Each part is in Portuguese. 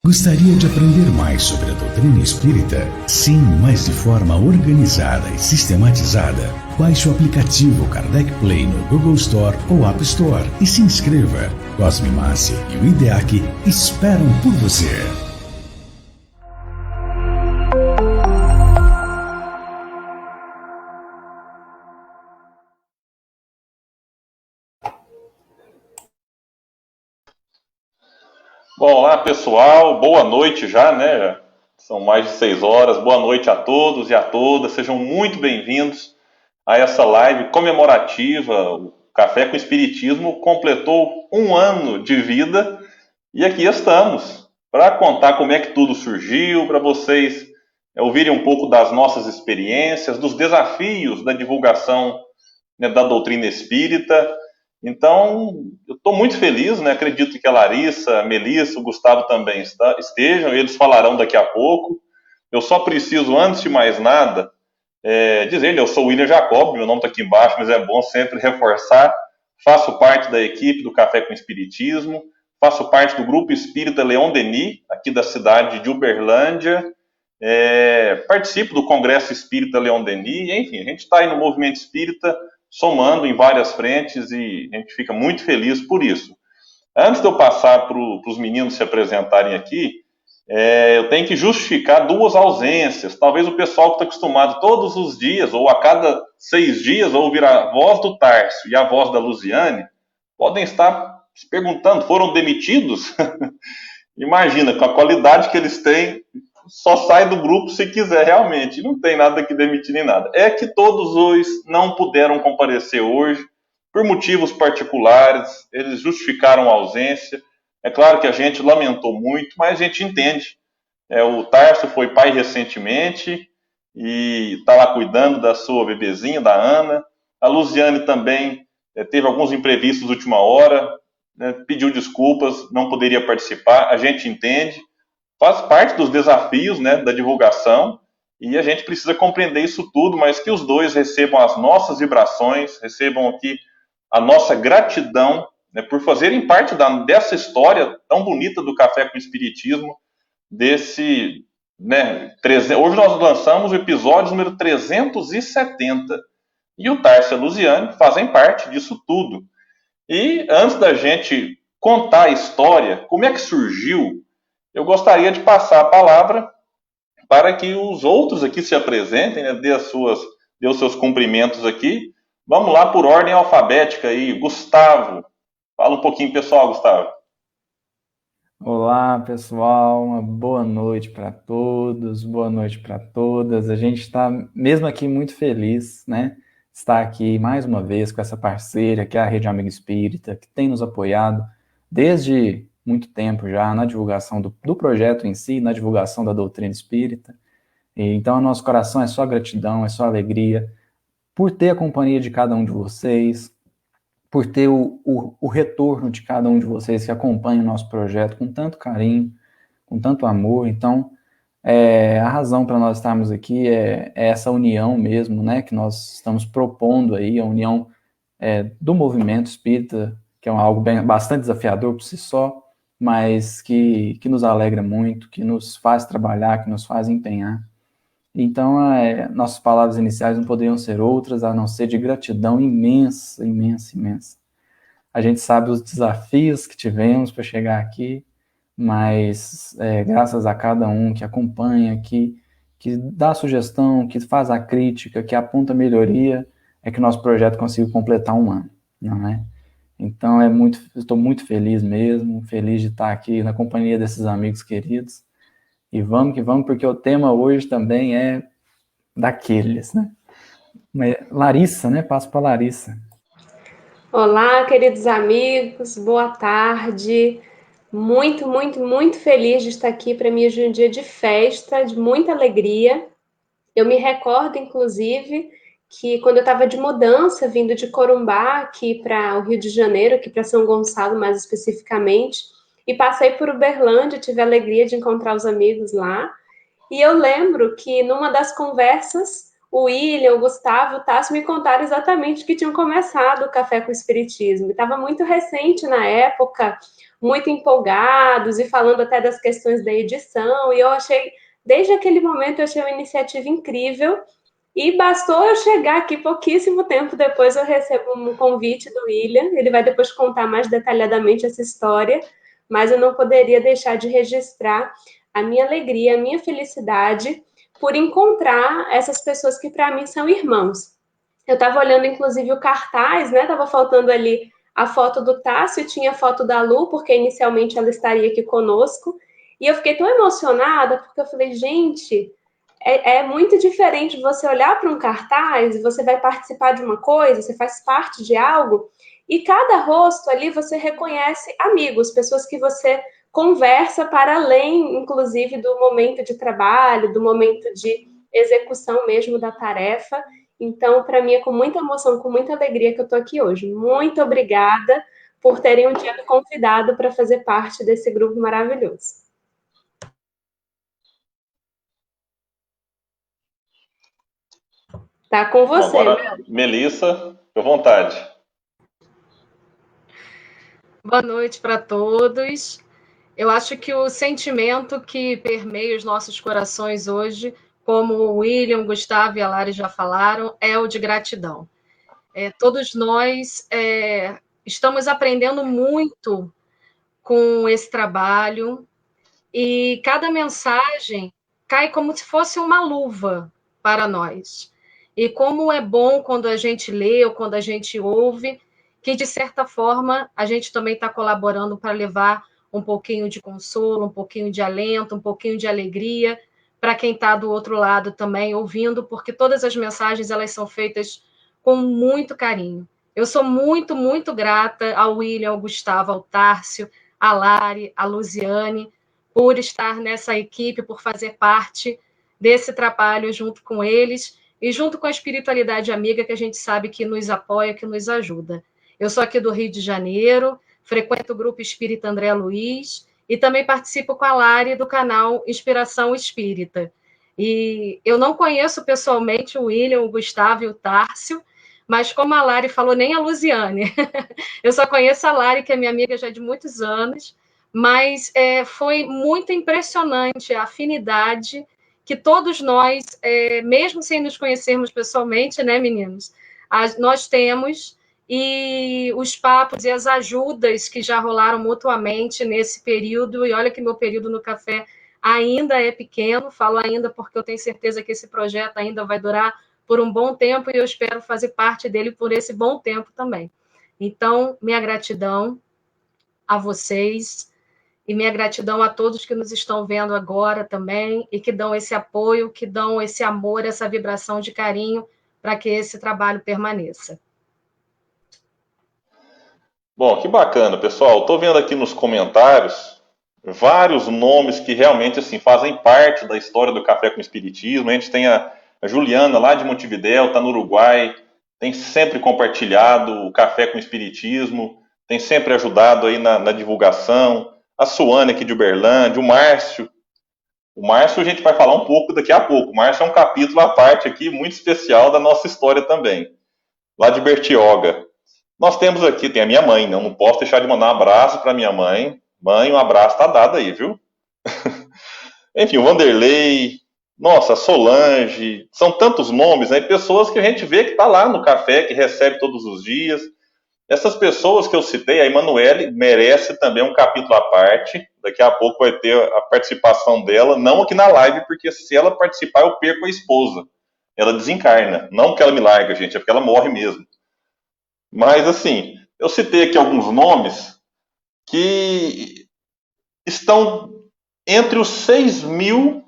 Gostaria de aprender mais sobre a doutrina espírita? Sim, mas de forma organizada e sistematizada. Baixe o aplicativo Kardec Play no Google Store ou App Store e se inscreva. Cosme Massi e o IDEAC esperam por você. Bom, olá pessoal, boa noite já, né? São mais de 6 horas. Boa noite a todos e a todas. Sejam muito bem-vindos a essa live comemorativa. O Café com Espiritismo completou 1 ano de vida e aqui estamos para contar como é que tudo surgiu, para vocês ouvirem um pouco das nossas experiências, dos desafios da divulgação, né, da doutrina espírita. Então, eu estou muito feliz, né? Acredito que a Larissa, a Melissa, o Gustavo também estejam, eles falarão daqui a pouco. Eu só preciso, antes de mais nada, dizer, eu sou o William Jacob, meu nome está aqui embaixo, mas é bom sempre reforçar. Faço parte da equipe do Café com Espiritismo, faço parte do Grupo Espírita Leon Denis, aqui da cidade de Uberlândia, participo do Congresso Espírita Leon Denis, enfim, a gente está aí no movimento espírita, somando em várias frentes e a gente fica muito feliz por isso. Antes de eu passar para os meninos se apresentarem aqui, eu tenho que justificar 2 ausências. Talvez o pessoal que está acostumado todos os dias, ou a cada 6 dias, ouvir a voz do Tárcio e a voz da Luziane, podem estar se perguntando, foram demitidos? Imagina, com a qualidade que eles têm, só sai do grupo se quiser realmente, não tem nada que demitir nem nada. É que todos dois não puderam comparecer hoje, por motivos particulares, eles justificaram a ausência. É claro que a gente lamentou muito, mas a gente entende. O Tarso foi pai recentemente e está lá cuidando da sua bebezinha, da Ana. A Luziane também teve alguns imprevistos de última hora, né, pediu desculpas, não poderia participar, a gente entende. Faz parte dos desafios, né, da divulgação, e a gente precisa compreender isso tudo, mas que os dois recebam as nossas vibrações, recebam aqui a nossa gratidão, né, por fazerem parte dessa história tão bonita do Café com o Espiritismo, desse, né, hoje nós lançamos o episódio número 370, e o Tarso e a Luziane fazem parte disso tudo. E antes da gente contar a história, como é que surgiu, eu gostaria de passar a palavra para que os outros aqui se apresentem, né, dê os seus cumprimentos aqui. Vamos lá por ordem alfabética aí. Gustavo, fala um pouquinho, pessoal, Gustavo. Olá, pessoal, uma boa noite para todos, boa noite para todas. A gente está mesmo aqui muito feliz, né? Estar aqui mais uma vez com essa parceira, que é a Rede Amigo Espírita, que tem nos apoiado desde muito tempo já na divulgação do projeto em si, na divulgação da doutrina espírita. Então, nosso coração é só gratidão, é só alegria por ter a companhia de cada um de vocês, por ter o retorno de cada um de vocês que acompanha o nosso projeto com tanto carinho, com tanto amor. Então, a razão para nós estarmos aqui é essa união mesmo, né, que nós estamos propondo aí, a união do movimento espírita, que é algo bastante desafiador por si só, mas que nos alegra muito, que nos faz trabalhar, que nos faz empenhar. Então, nossas palavras iniciais não poderiam ser outras, a não ser de gratidão imensa, imensa, imensa. A gente sabe os desafios que tivemos para chegar aqui, mas graças a cada um que acompanha, que dá sugestão, que faz a crítica, que aponta a melhoria, é que o nosso projeto conseguiu completar 1 ano, não é? Então, estou muito feliz mesmo, feliz de estar aqui na companhia desses amigos queridos. E vamos que vamos, porque o tema hoje também é daqueles, né? Larissa, né? Passo para Larissa. Olá, queridos amigos, boa tarde. Muito, muito, muito feliz de estar aqui. Para mim, hoje é um dia de festa, de muita alegria. Eu me recordo, inclusive, que quando eu estava de mudança, vindo de Corumbá aqui para o Rio de Janeiro, aqui para São Gonçalo mais especificamente, e passei por Uberlândia, tive a alegria de encontrar os amigos lá, e eu lembro que numa das conversas, o William, o Gustavo, o Tássio me contaram exatamente que tinham começado o Café com Espiritismo. Estava muito recente na época, muito empolgados e falando até das questões da edição, e eu achei, desde aquele momento, eu achei uma iniciativa incrível, e bastou eu chegar aqui, pouquíssimo tempo depois eu recebo um convite do William, ele vai depois contar mais detalhadamente essa história, mas eu não poderia deixar de registrar a minha alegria, a minha felicidade por encontrar essas pessoas que para mim são irmãos. Eu estava olhando, inclusive, o cartaz, né? Estava faltando ali a foto do Tássio, tinha a foto da Lu, porque inicialmente ela estaria aqui conosco, e eu fiquei tão emocionada, porque eu falei, gente, é muito diferente você olhar para um cartaz, você vai participar de uma coisa, você faz parte de algo, e cada rosto ali você reconhece amigos, pessoas que você conversa para além, inclusive, do momento de trabalho, do momento de execução mesmo da tarefa. Então, para mim, é com muita emoção, com muita alegria que eu estou aqui hoje. Muito obrigada por terem um dia me convidado para fazer parte desse grupo maravilhoso. Tá com você, Bom, agora, Melissa, fica à vontade. Boa noite para todos. Eu acho que o sentimento que permeia os nossos corações hoje, como o William, o Gustavo e a Lari já falaram, é o de gratidão. Todos nós estamos aprendendo muito com esse trabalho e cada mensagem cai como se fosse uma luva para nós. E como é bom quando a gente lê ou quando a gente ouve, que de certa forma a gente também está colaborando para levar um pouquinho de consolo, um pouquinho de alento, um pouquinho de alegria para quem está do outro lado também ouvindo, porque todas as mensagens elas são feitas com muito carinho. Eu sou muito, muito grata ao William, ao Gustavo, ao Tárcio, a Lari, a Luziane, por estar nessa equipe, por fazer parte desse trabalho junto com eles e junto com a espiritualidade amiga que a gente sabe que nos apoia, que nos ajuda. Eu sou aqui do Rio de Janeiro, frequento o grupo Espírita André Luiz e também participo com a Lari do canal Inspiração Espírita. E eu não conheço pessoalmente o William, o Gustavo e o Tárcio, mas como a Lari falou, nem a Luziane. Eu só conheço a Lari, que é minha amiga já de muitos anos, mas foi muito impressionante a afinidade que todos nós, mesmo sem nos conhecermos pessoalmente, né, meninos, nós temos, e os papos e as ajudas que já rolaram mutuamente nesse período, e olha que meu período no café ainda é pequeno, falo ainda porque eu tenho certeza que esse projeto ainda vai durar por um bom tempo, e eu espero fazer parte dele por esse bom tempo também. Então, minha gratidão a vocês, e minha gratidão a todos que nos estão vendo agora também e que dão esse apoio, que dão esse amor, essa vibração de carinho para que esse trabalho permaneça. Bom, que bacana, pessoal. Estou vendo aqui nos comentários vários nomes que realmente assim fazem parte da história do Café com Espiritismo. A gente tem a Juliana, lá de Montevidéu, está no Uruguai, tem sempre compartilhado o Café com Espiritismo, tem sempre ajudado aí na divulgação. A Suane aqui de Uberlândia, o Márcio. O Márcio a gente vai falar um pouco daqui a pouco. O Márcio é um capítulo à parte aqui, muito especial da nossa história também. Lá de Bertioga. Nós temos aqui, tem a minha mãe, não posso deixar de mandar um abraço para minha mãe. Mãe, um abraço tá dado aí, viu? Enfim, o Vanderlei, nossa, a Solange, são tantos nomes, né? Pessoas que a gente vê que tá lá no café, que recebe todos os dias. Essas pessoas que eu citei, a Emanuele merece também um capítulo à parte. Daqui a pouco vai ter a participação dela, não aqui na live, porque se ela participar, eu perco a esposa. Ela desencarna. Não porque ela me larga, gente, é porque ela morre mesmo. Mas, assim, eu citei aqui alguns nomes que estão entre os 6.000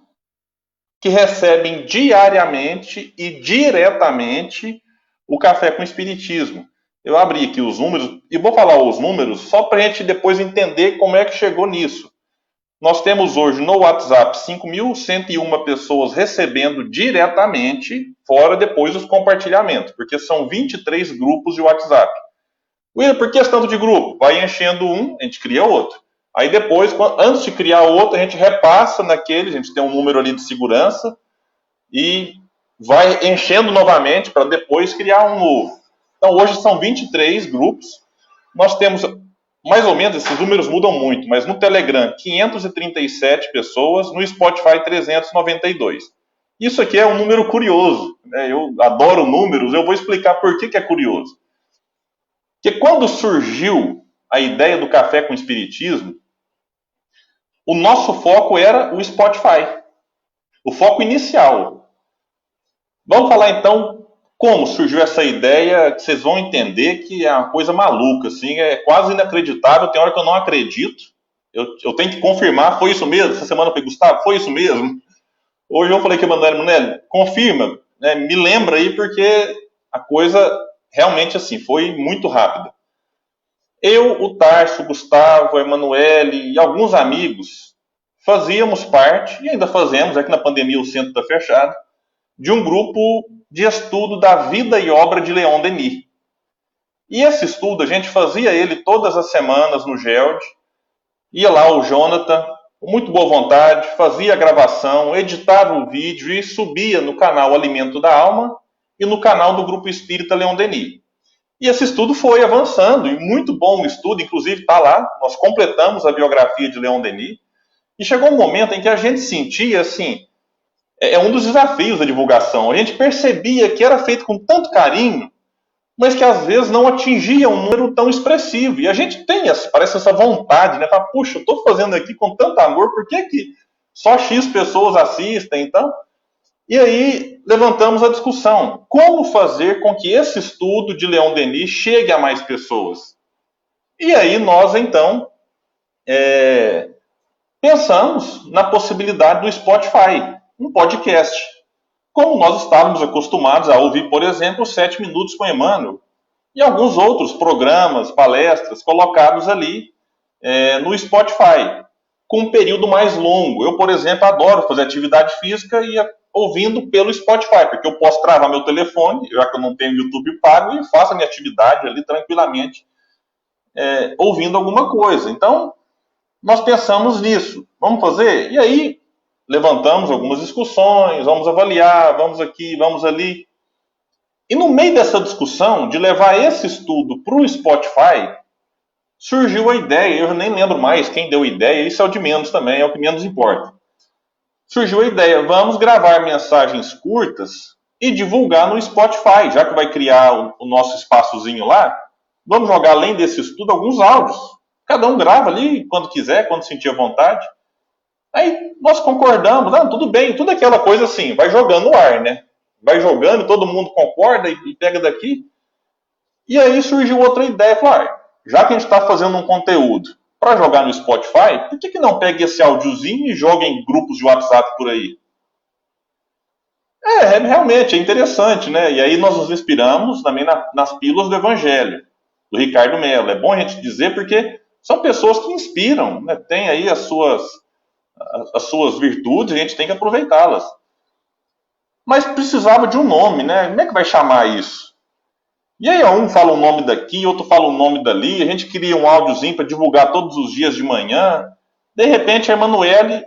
que recebem diariamente e diretamente o Café com Espiritismo. Eu abri aqui os números, e vou falar os números só para a gente depois entender como é que chegou nisso. Nós temos hoje no WhatsApp 5.101 pessoas recebendo diretamente, fora depois os compartilhamentos, porque são 23 grupos de WhatsApp. William, por que esse tanto de grupo? Vai enchendo um, a gente cria outro. Aí depois, antes de criar outro, a gente repassa naquele, a gente tem um número ali de segurança, e vai enchendo novamente para depois criar um novo. Então, hoje são 23 grupos. Nós temos, mais ou menos, esses números mudam muito, mas no Telegram, 537 pessoas, no Spotify, 392. Isso aqui é um número curioso, né? Eu adoro números, eu vou explicar por que é curioso. Porque quando surgiu a ideia do Café com Espiritismo, o nosso foco era o Spotify. O foco inicial. Vamos falar então como surgiu essa ideia, que vocês vão entender que é uma coisa maluca, assim, é quase inacreditável, tem hora que eu não acredito. Eu tenho que confirmar, foi isso mesmo? Essa semana foi Gustavo, foi isso mesmo? Hoje eu falei que a Emanuele, confirma, né, me lembra aí, porque a coisa realmente assim, foi muito rápida. Eu, o Tarso, o Gustavo, a Emanuele e alguns amigos fazíamos parte, e ainda fazemos, é que na pandemia o centro está fechado, de um grupo de estudo da vida e obra de Leon Denis. E esse estudo, a gente fazia ele todas as semanas no GELD, ia lá o Jonathan, com muito boa vontade, fazia a gravação, editava o vídeo e subia no canal Alimento da Alma e no canal do Grupo Espírita Leon Denis. E esse estudo foi avançando, e muito bom o estudo, inclusive está lá, nós completamos a biografia de Leon Denis, e chegou um momento em que a gente sentia, assim, é um dos desafios da divulgação, a gente percebia que era feito com tanto carinho, mas que às vezes não atingia um número tão expressivo. E a gente tem, parece essa vontade, né? Fala, puxa, eu estou fazendo aqui com tanto amor, por que só X pessoas assistem? Então, e aí levantamos a discussão. Como fazer com que esse estudo de Leon Denis chegue a mais pessoas? E aí nós, então, pensamos na possibilidade do Spotify, um podcast. Como nós estávamos acostumados a ouvir, por exemplo, 7 Minutos com Emmanuel e alguns outros programas, palestras colocados ali no Spotify, com um período mais longo. Eu, por exemplo, adoro fazer atividade física e ouvindo pelo Spotify, porque eu posso travar meu telefone, já que eu não tenho YouTube pago, e faço a minha atividade ali tranquilamente, ouvindo alguma coisa. Então, nós pensamos nisso. Vamos fazer? E aí, levantamos algumas discussões, vamos avaliar, vamos aqui, vamos ali. E no meio dessa discussão, de levar esse estudo para o Spotify, surgiu a ideia, eu nem lembro mais quem deu a ideia, isso é o de menos também, é o que menos importa. Surgiu a ideia, vamos gravar mensagens curtas e divulgar no Spotify, já que vai criar o nosso espaçozinho lá, vamos jogar além desse estudo alguns áudios. Cada um grava ali quando quiser, quando sentir vontade. Aí nós concordamos, não, tudo bem, tudo aquela coisa assim, vai jogando no ar, né? Vai jogando, todo mundo concorda e pega daqui. E aí surgiu outra ideia, falar, já que a gente está fazendo um conteúdo para jogar no Spotify, por que não pega esse áudiozinho e joga em grupos de WhatsApp por aí? Realmente, é interessante, né? E aí nós nos inspiramos também nas pílulas do Evangelho, do Ricardo Mello. É bom a gente dizer porque são pessoas que inspiram, né? Tem aí as suas virtudes, a gente tem que aproveitá-las. Mas precisava de um nome, né? Como é que vai chamar isso? E aí um fala um nome daqui, outro fala um nome dali, a gente cria um áudiozinho para divulgar todos os dias de manhã. De repente a Emanuele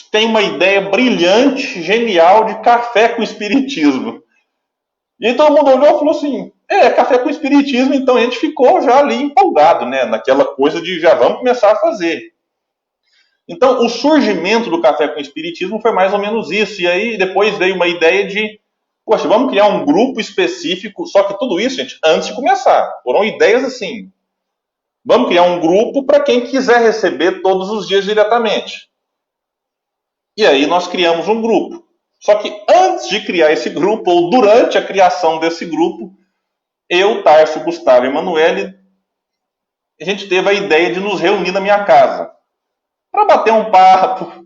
tem uma ideia brilhante, genial de café com espiritismo. E todo mundo olhou e falou assim, café com espiritismo, então a gente ficou já ali empolgado, né? Naquela coisa de já vamos começar a fazer. Então, o surgimento do Café com Espiritismo foi mais ou menos isso. E aí, depois veio uma ideia de, poxa, vamos criar um grupo específico. Só que tudo isso, gente, antes de começar. Foram ideias assim. Vamos criar um grupo para quem quiser receber todos os dias diretamente. E aí nós criamos um grupo. Só que antes de criar esse grupo, ou durante a criação desse grupo, eu, Tarso, Gustavo e Emanuele, a gente teve a ideia de nos reunir na minha casa. Para bater um papo,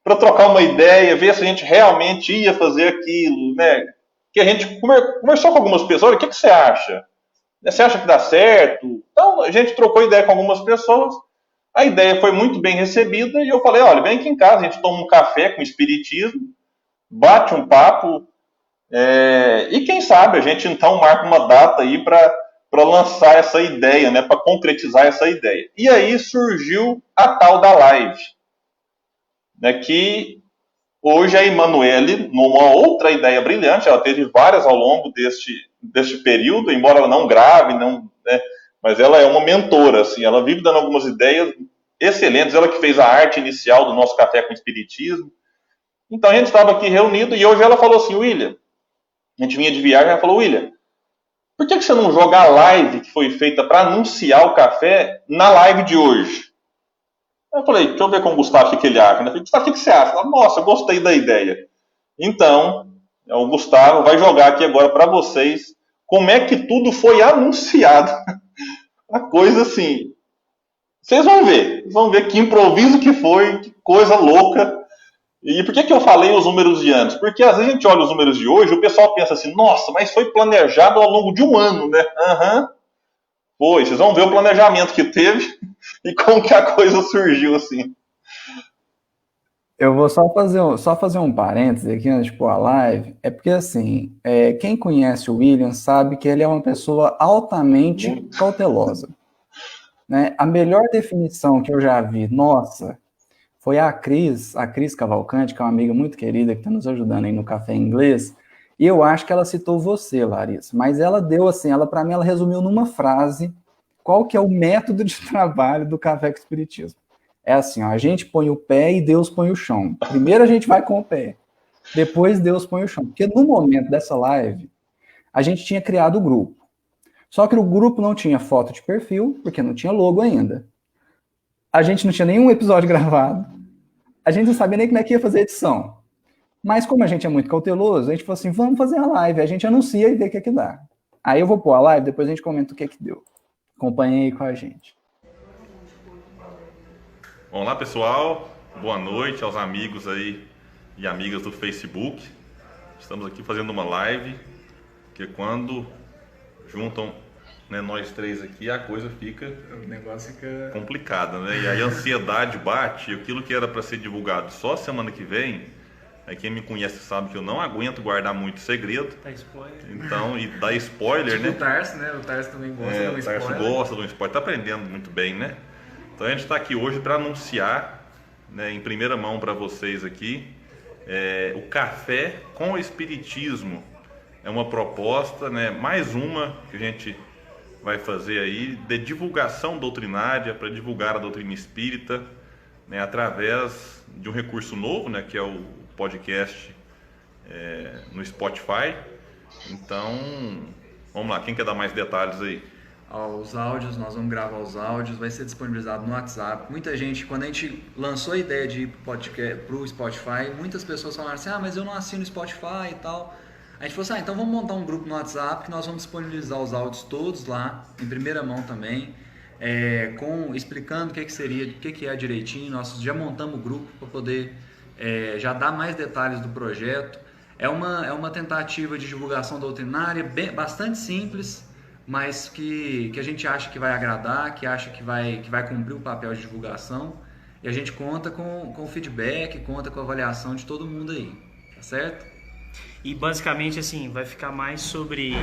para trocar uma ideia, ver se a gente realmente ia fazer aquilo, né? Que a gente conversou com algumas pessoas, o que você acha? Você acha que dá certo? Então, a gente trocou ideia com algumas pessoas, a ideia foi muito bem recebida, e eu falei, olha, vem aqui em casa, a gente toma um café com espiritismo, bate um papo, e quem sabe a gente então marca uma data aí para lançar essa ideia, né, para concretizar essa ideia. E aí surgiu a tal da live, né, que Hoje a Emanuele, numa outra ideia brilhante, ela teve várias ao longo deste período, embora ela não grave, não, né, mas ela é uma mentora, assim, ela vive dando algumas ideias excelentes, ela que fez a arte inicial do nosso Café com Espiritismo. Então a gente estava aqui reunido e hoje ela falou assim, William, a gente vinha de viagem, ela falou, William, por que você não joga a live que foi feita para anunciar o café na live de hoje? Eu falei, deixa eu ver com o Gustavo o que ele acha. Eu falei, Gustavo, o que você acha? Eu falei, nossa, eu gostei da ideia. Então, o Gustavo vai jogar aqui agora para vocês como é que tudo foi anunciado. A coisa assim, vocês vão ver que improviso que foi, que coisa louca. E por que eu falei os números de antes? Porque às vezes a gente olha os números de hoje, o pessoal pensa assim, nossa, mas foi planejado ao longo de um ano, né? Aham. Foi, vocês vão ver o planejamento que teve e como que a coisa surgiu assim. Eu vou só fazer um parêntese aqui antes de pôr a live, é porque assim, quem conhece o William sabe que ele é uma pessoa altamente cautelosa, né? A melhor definição que eu já vi, nossa, foi a Cris Cavalcante, que é uma amiga muito querida que está nos ajudando aí no Café em Inglês, e eu acho que ela citou você, Larissa, mas ela deu assim, para mim ela resumiu numa frase qual que é o método de trabalho do Café com Espiritismo. É assim, ó, a gente põe o pé e Deus põe o chão. Primeiro a gente vai com o pé, depois Deus põe o chão. Porque no momento dessa live, a gente tinha criado o grupo. Só que o grupo não tinha foto de perfil, porque não tinha logo ainda. A gente não tinha nenhum episódio gravado. A gente não sabia nem como é que ia fazer a edição. Mas como a gente é muito cauteloso, a gente falou assim, vamos fazer a live. A gente anuncia e vê o que é que dá. Aí eu vou pôr a live, depois a gente comenta o que é que deu. Acompanhe aí com a gente. Olá pessoal, boa noite aos amigos aí e amigas do Facebook. Estamos aqui fazendo uma live, que quando juntam, né, nós três aqui, a coisa o negócio fica complicada, né? E aí a ansiedade bate, aquilo que era para ser divulgado só semana que vem. Aí quem me conhece sabe que eu não aguento guardar muito segredo. Dá spoiler. Então, e dá spoiler, né? O Tarso, né? O Tarso também gosta de um spoiler. O Tarso gosta de um spoiler, tá aprendendo muito bem, né? Então a gente está aqui hoje para anunciar, né, em primeira mão para vocês aqui, o Café com o Espiritismo. É uma proposta, né, mais uma que a gente vai fazer aí de divulgação doutrinária, para divulgar a doutrina espírita, né, através de um recurso novo, né, que é o podcast no Spotify. Então, vamos lá, quem quer dar mais detalhes aí? Os áudios, nós vamos gravar os áudios, vai ser disponibilizado no WhatsApp. Muita gente, quando a gente lançou a ideia de ir para o Spotify, muitas pessoas falaram assim, mas eu não assino o Spotify e tal. A gente falou assim, então vamos montar um grupo no WhatsApp que nós vamos disponibilizar os áudios todos lá, em primeira mão também, explicando o que é direitinho. Nós já montamos o grupo para poder já dar mais detalhes do projeto. É uma tentativa de divulgação doutrinária bastante simples, mas que a gente acha que vai agradar, que acha que vai cumprir o papel de divulgação, e a gente conta com o feedback, conta com a avaliação de todo mundo aí, tá certo? E basicamente assim, vai ficar mais sobre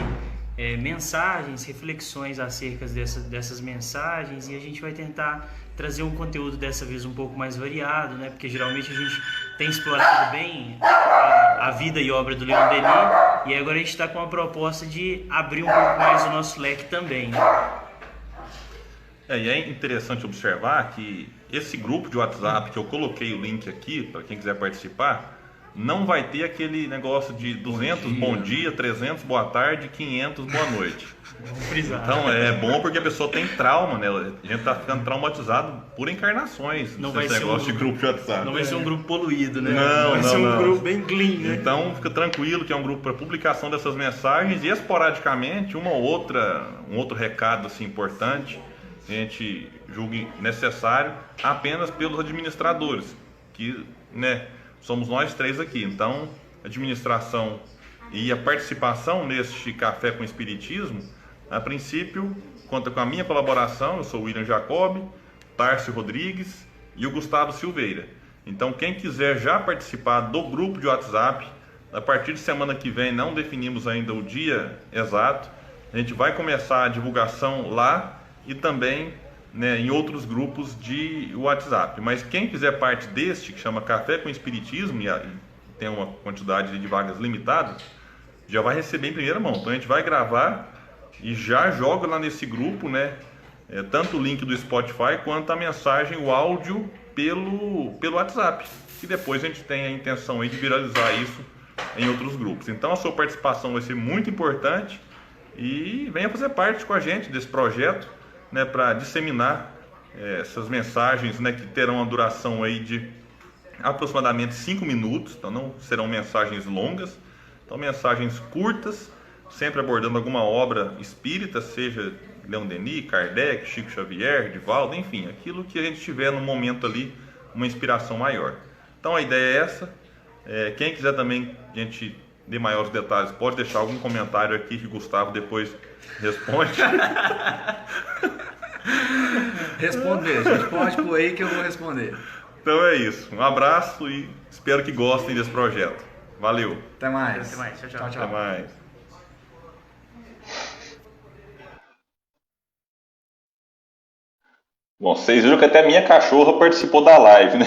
mensagens, reflexões acerca dessas mensagens, e a gente vai tentar trazer um conteúdo dessa vez um pouco mais variado, né? Porque geralmente a gente tem explorado bem a vida e obra do Leon Denis, e agora a gente está com a proposta de abrir um pouco mais o nosso leque também, né? E é interessante observar que esse grupo de WhatsApp, que eu coloquei o link aqui para quem quiser participar, não vai ter aquele negócio de 200 bom dia, 300 boa tarde, 500 boa noite. Então é bom porque a pessoa tem trauma, né? A gente tá ficando traumatizado por encarnações. Não vai ser negócio de grupo de WhatsApp. Não vai ser um grupo poluído, né? Vai ser um grupo bem clean, né? Então fica tranquilo que é um grupo para publicação dessas mensagens, e esporadicamente um outro recado assim importante, a gente julgue necessário apenas pelos administradores, que, né, somos nós três aqui. Então, a administração e a participação neste Café com Espiritismo, a princípio, conta com a minha colaboração. Eu sou o William Jacob, Tárcio Rodrigues e o Gustavo Silveira. Então, quem quiser já participar do grupo de WhatsApp, a partir de semana que vem, não definimos ainda o dia exato, a gente vai começar a divulgação lá e também, né, em outros grupos de WhatsApp. Mas quem quiser parte deste, que chama Café com Espiritismo, e tem uma quantidade de vagas limitada, já vai receber em primeira mão. Então a gente vai gravar e já joga lá nesse grupo, né? Tanto o link do Spotify quanto a mensagem, o áudio pelo WhatsApp. E depois a gente tem a intenção aí de viralizar isso em outros grupos. Então a sua participação vai ser muito importante e venha fazer parte com a gente desse projeto, né, para disseminar essas mensagens, né, que terão uma duração aí de aproximadamente 5 minutos. Então não serão mensagens longas, então mensagens curtas, sempre abordando alguma obra espírita, seja Leon Denis, Kardec, Chico Xavier, Divaldo, enfim, aquilo que a gente tiver no momento ali, uma inspiração maior. Então a ideia é essa. Quem quiser também a gente dê maiores detalhes, pode deixar algum comentário aqui que o Gustavo depois responde. Responder, gente, pode pôr aí que eu vou responder. Então é isso, um abraço e espero que gostem desse projeto. Valeu. Até mais. Até mais. Tchau, tchau. Até mais. Bom, vocês viram que até minha cachorra participou da live, né?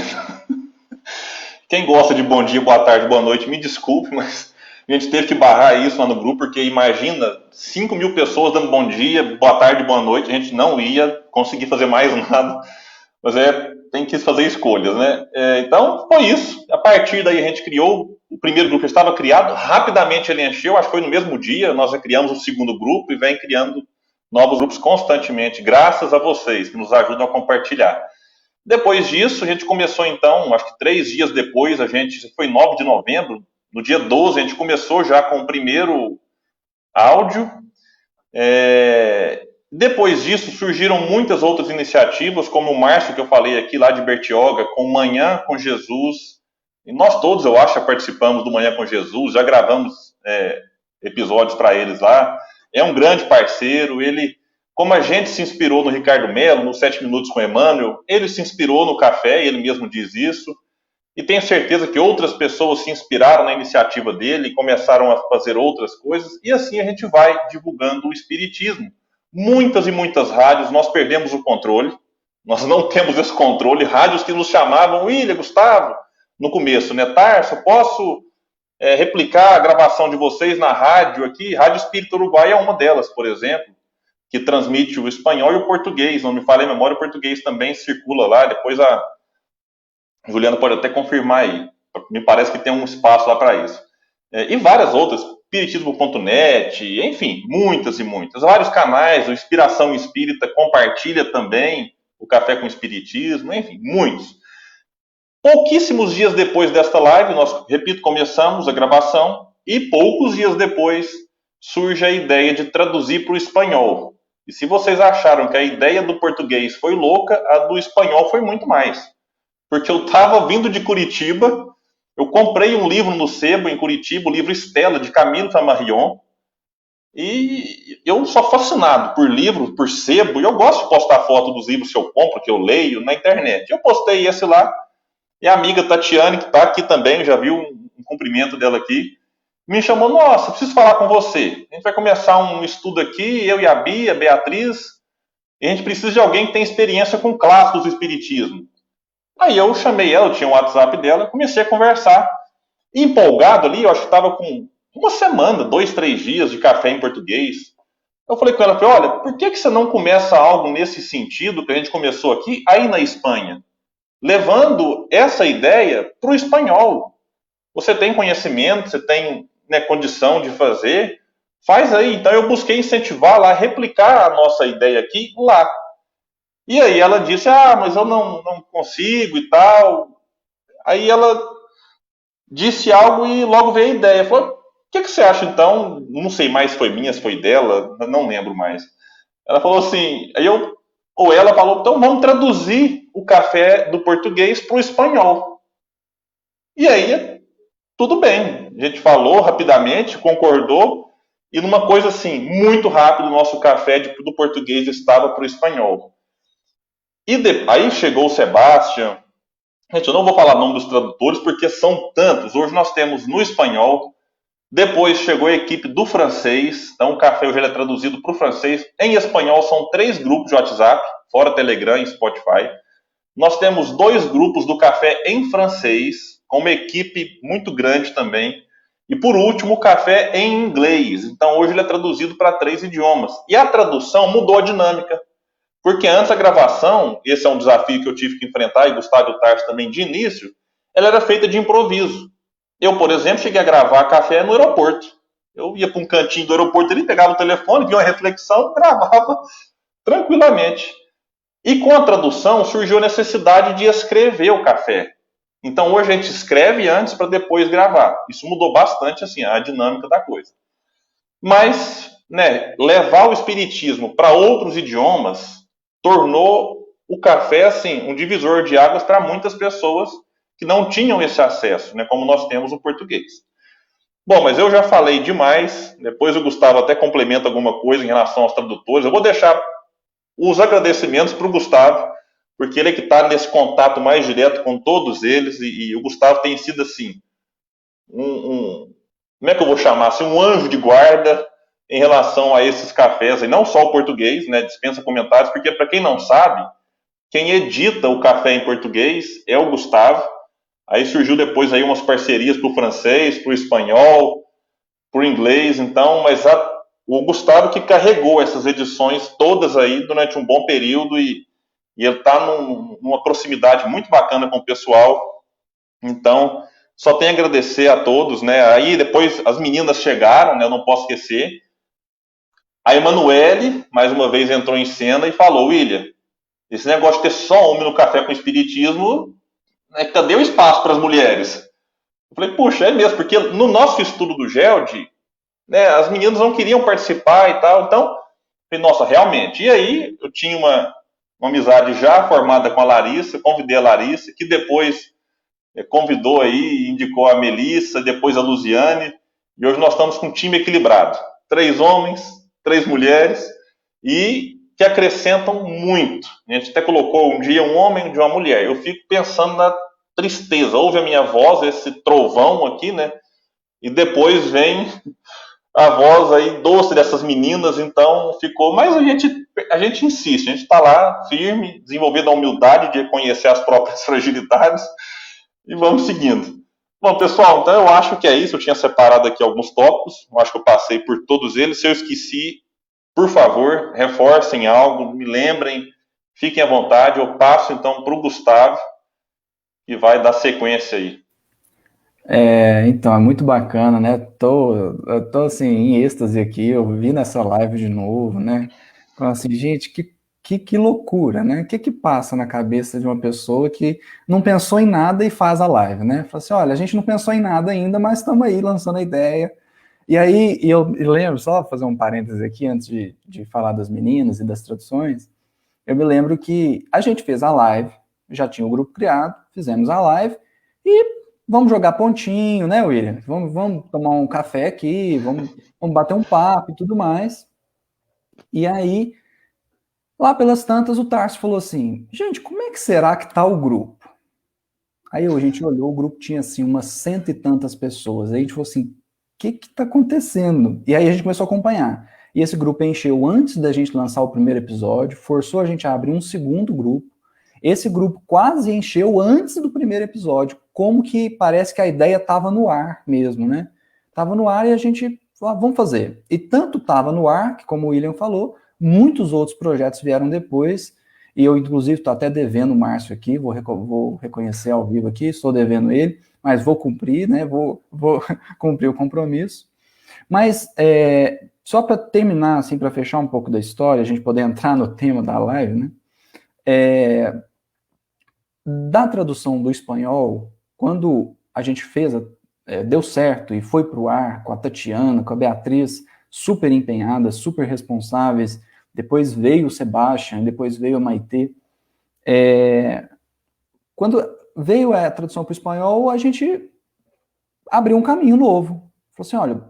Quem gosta de bom dia, boa tarde, boa noite, me desculpe, mas a gente teve que barrar isso lá no grupo, porque imagina 5 mil pessoas dando bom dia, boa tarde, boa noite, a gente não ia conseguir fazer mais nada, mas tem que fazer escolhas, né? Então, foi isso. A partir daí a gente criou o primeiro grupo que estava criado, rapidamente ele encheu, acho que foi no mesmo dia, nós já criamos o segundo grupo e vem criando novos grupos constantemente, graças a vocês que nos ajudam a compartilhar. Depois disso, a gente começou então, acho que 3 dias depois, foi 9 de novembro, no dia 12, a gente começou já com o primeiro áudio. Depois disso, surgiram muitas outras iniciativas, como o Márcio, que eu falei aqui, lá de Bertioga, com Manhã com Jesus. E nós todos, eu acho, participamos do Manhã com Jesus, já gravamos episódios para eles lá. É um grande parceiro, ele... Como a gente se inspirou no Ricardo Mello, no 7 Minutos com Emmanuel, ele se inspirou no café, ele mesmo diz isso, e tenho certeza que outras pessoas se inspiraram na iniciativa dele e começaram a fazer outras coisas, e assim a gente vai divulgando o espiritismo. Muitas e muitas rádios, nós perdemos o controle, nós não temos esse controle, rádios que nos chamavam, William, Gustavo, no começo, né, Tarso, posso replicar a gravação de vocês na rádio aqui? Rádio Espírita Uruguai é uma delas, por exemplo, que transmite o espanhol e o português, não me falha a memória, o português também circula lá, depois a Juliana pode até confirmar aí, me parece que tem um espaço lá para isso. E várias outras, espiritismo.net, enfim, muitas e muitas, vários canais, o Inspiração Espírita compartilha também o Café com Espiritismo, enfim, muitos. Pouquíssimos dias depois desta live, nós, repito, começamos a gravação, e poucos dias depois surge a ideia de traduzir para o espanhol. E se vocês acharam que a ideia do português foi louca, a do espanhol foi muito mais. Porque eu estava vindo de Curitiba, eu comprei um livro no Sebo, em Curitiba, o livro Estela, de Camilo Flammarion, e eu sou fascinado por livro, por sebo, e eu gosto de postar foto dos livros que eu compro, que eu leio, na internet. Eu postei esse lá, e a amiga Tatiane, que está aqui também, já viu um cumprimento dela aqui, me chamou, nossa, preciso falar com você. A gente vai começar um estudo aqui, eu e a Bia, a Beatriz, e a gente precisa de alguém que tem experiência com clássicos do espiritismo. Aí eu chamei ela, eu tinha o WhatsApp dela, comecei a conversar. E empolgado ali, eu acho que estava com uma semana, 2, 3 dias de café em português. Eu falei com ela, olha, por que você não começa algo nesse sentido que a gente começou aqui, aí na Espanha? Levando essa ideia para o espanhol. Você tem conhecimento, você tem condição de fazer, faz aí. Então eu busquei incentivar lá, replicar a nossa ideia aqui lá. E aí ela disse, mas eu não consigo e tal. Aí ela disse algo e logo veio a ideia. Falou, o que você acha então? Não sei mais se foi minha, se foi dela, não lembro mais. Ela falou assim, ela falou, então vamos traduzir o café do português para o espanhol. E aí, tudo bem. A gente falou rapidamente, concordou, e numa coisa assim, muito rápido, o nosso café do português estava para o espanhol. E aí chegou o Sebastião. Gente, eu não vou falar o nome dos tradutores, porque são tantos. Hoje nós temos no espanhol, depois chegou a equipe do francês, então o café hoje é traduzido para o francês. Em espanhol são 3 grupos de WhatsApp, fora Telegram e Spotify. Nós temos 2 grupos do café em francês, com uma equipe muito grande também. E por último, o café em inglês. Então hoje ele é traduzido para 3 idiomas. E a tradução mudou a dinâmica. Porque antes a gravação, esse é um desafio que eu tive que enfrentar, e Gustavo e o Tarso também de início, ela era feita de improviso. Eu, por exemplo, cheguei a gravar café no aeroporto. Eu ia para um cantinho do aeroporto ali, pegava o telefone, via uma reflexão, gravava tranquilamente. E com a tradução surgiu a necessidade de escrever o café. Então hoje a gente escreve antes para depois gravar. Isso mudou bastante assim, a dinâmica da coisa. Mas, né, levar o espiritismo para outros idiomas tornou o café assim, um divisor de águas para muitas pessoas que não tinham esse acesso, né, como nós temos o português. Bom, mas eu já falei demais. Depois o Gustavo até complementa alguma coisa em relação aos tradutores. Eu vou deixar os agradecimentos para o Gustavo, porque ele é que está nesse contato mais direto com todos eles, e o Gustavo tem sido assim, como é que eu vou chamar, assim, um anjo de guarda em relação a esses cafés, e não só o português, né, dispensa comentários, porque para quem não sabe, quem edita o café em português é o Gustavo. Aí surgiu depois aí umas parcerias para o francês, para o espanhol, para o inglês, então, mas o Gustavo que carregou essas edições todas aí durante um bom período, e ele está numa proximidade muito bacana com o pessoal. Então, só tenho a agradecer a todos, né? Aí depois as meninas chegaram, né? Eu não posso esquecer. A Emanuele, mais uma vez, entrou em cena e falou: William, esse negócio de ter só homem no café com espiritismo, né, cadê o espaço para as mulheres? Eu falei, puxa, é mesmo, porque no nosso estudo do GELD, né, as meninas não queriam participar e tal, então, eu falei, nossa, realmente. E aí, eu tinha uma amizade já formada com a Larissa, convidei a Larissa, que depois convidou aí, indicou a Melissa, depois a Luziane, e hoje nós estamos com um time equilibrado. 3 homens, 3 mulheres, e que acrescentam muito. A gente até colocou um dia um homem de uma mulher. Eu fico pensando na tristeza. Ouve a minha voz, esse trovão aqui, né? E depois vem a voz aí doce dessas meninas, então ficou... Mas a gente insiste, a gente está lá firme, desenvolvendo a humildade de reconhecer as próprias fragilidades, e vamos seguindo. Bom, pessoal, então eu acho que é isso. Eu tinha separado aqui alguns tópicos, eu acho que eu passei por todos eles. Se eu esqueci, por favor, reforcem algo, me lembrem, fiquem à vontade. Eu passo então para o Gustavo, que vai dar sequência aí. Então, é muito bacana, né? Eu tô assim, em êxtase aqui, eu vi nessa live de novo, né? Falando assim, gente, que loucura, né? O que passa na cabeça de uma pessoa que não pensou em nada e faz a live, né? Fala assim, olha, a gente não pensou em nada ainda, mas estamos aí lançando a ideia. E aí, eu lembro, só fazer um parênteses aqui, antes de falar das meninas e das traduções, eu me lembro que a gente fez a live, já tinha o grupo criado, fizemos a live, e vamos jogar pontinho, né, William? Vamos tomar um café aqui, vamos bater um papo e tudo mais. E aí, lá pelas tantas, o Tarso falou assim, gente, como é que será que tá o grupo? Aí a gente olhou, o grupo tinha assim umas 100 e tantas pessoas. Aí a gente falou assim, o que tá acontecendo? E aí a gente começou a acompanhar. E esse grupo encheu antes da gente lançar o primeiro episódio, forçou a gente a abrir um segundo grupo. Esse grupo quase encheu antes do primeiro episódio, como que parece que a ideia estava no ar mesmo, né? Estava no ar e a gente falou, vamos fazer. E tanto estava no ar, que como o William falou, muitos outros projetos vieram depois, e eu inclusive estou até devendo o Márcio aqui, vou reconhecer ao vivo aqui, estou devendo ele, mas vou cumprir, né? Vou cumprir o compromisso. Mas só para terminar, assim, para fechar um pouco da história, a gente poder entrar no tema da live, né? Da tradução do espanhol, quando a gente fez, deu certo e foi para o ar com a Tatiana, com a Beatriz, super empenhadas, super responsáveis, depois veio o Sebastian, depois veio a Maitê. Quando veio a tradução para o espanhol, a gente abriu um caminho novo. Falou assim, olha,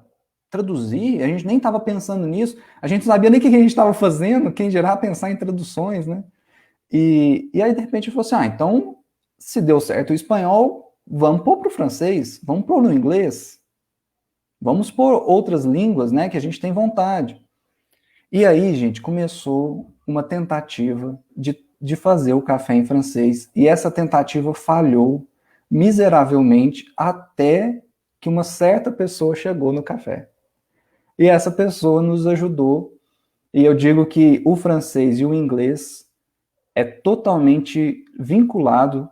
traduzir, a gente nem estava pensando nisso, a gente não sabia nem o que a gente estava fazendo, quem dirá pensar em traduções, né? E aí, de repente, falou assim, então, se deu certo o espanhol, vamos pôr para o francês, vamos pôr no inglês, vamos pôr outras línguas, né, que a gente tem vontade. E aí, gente, começou uma tentativa de fazer o café em francês, e essa tentativa falhou miseravelmente até que uma certa pessoa chegou no café. E essa pessoa nos ajudou, e eu digo que o francês e o inglês é totalmente vinculado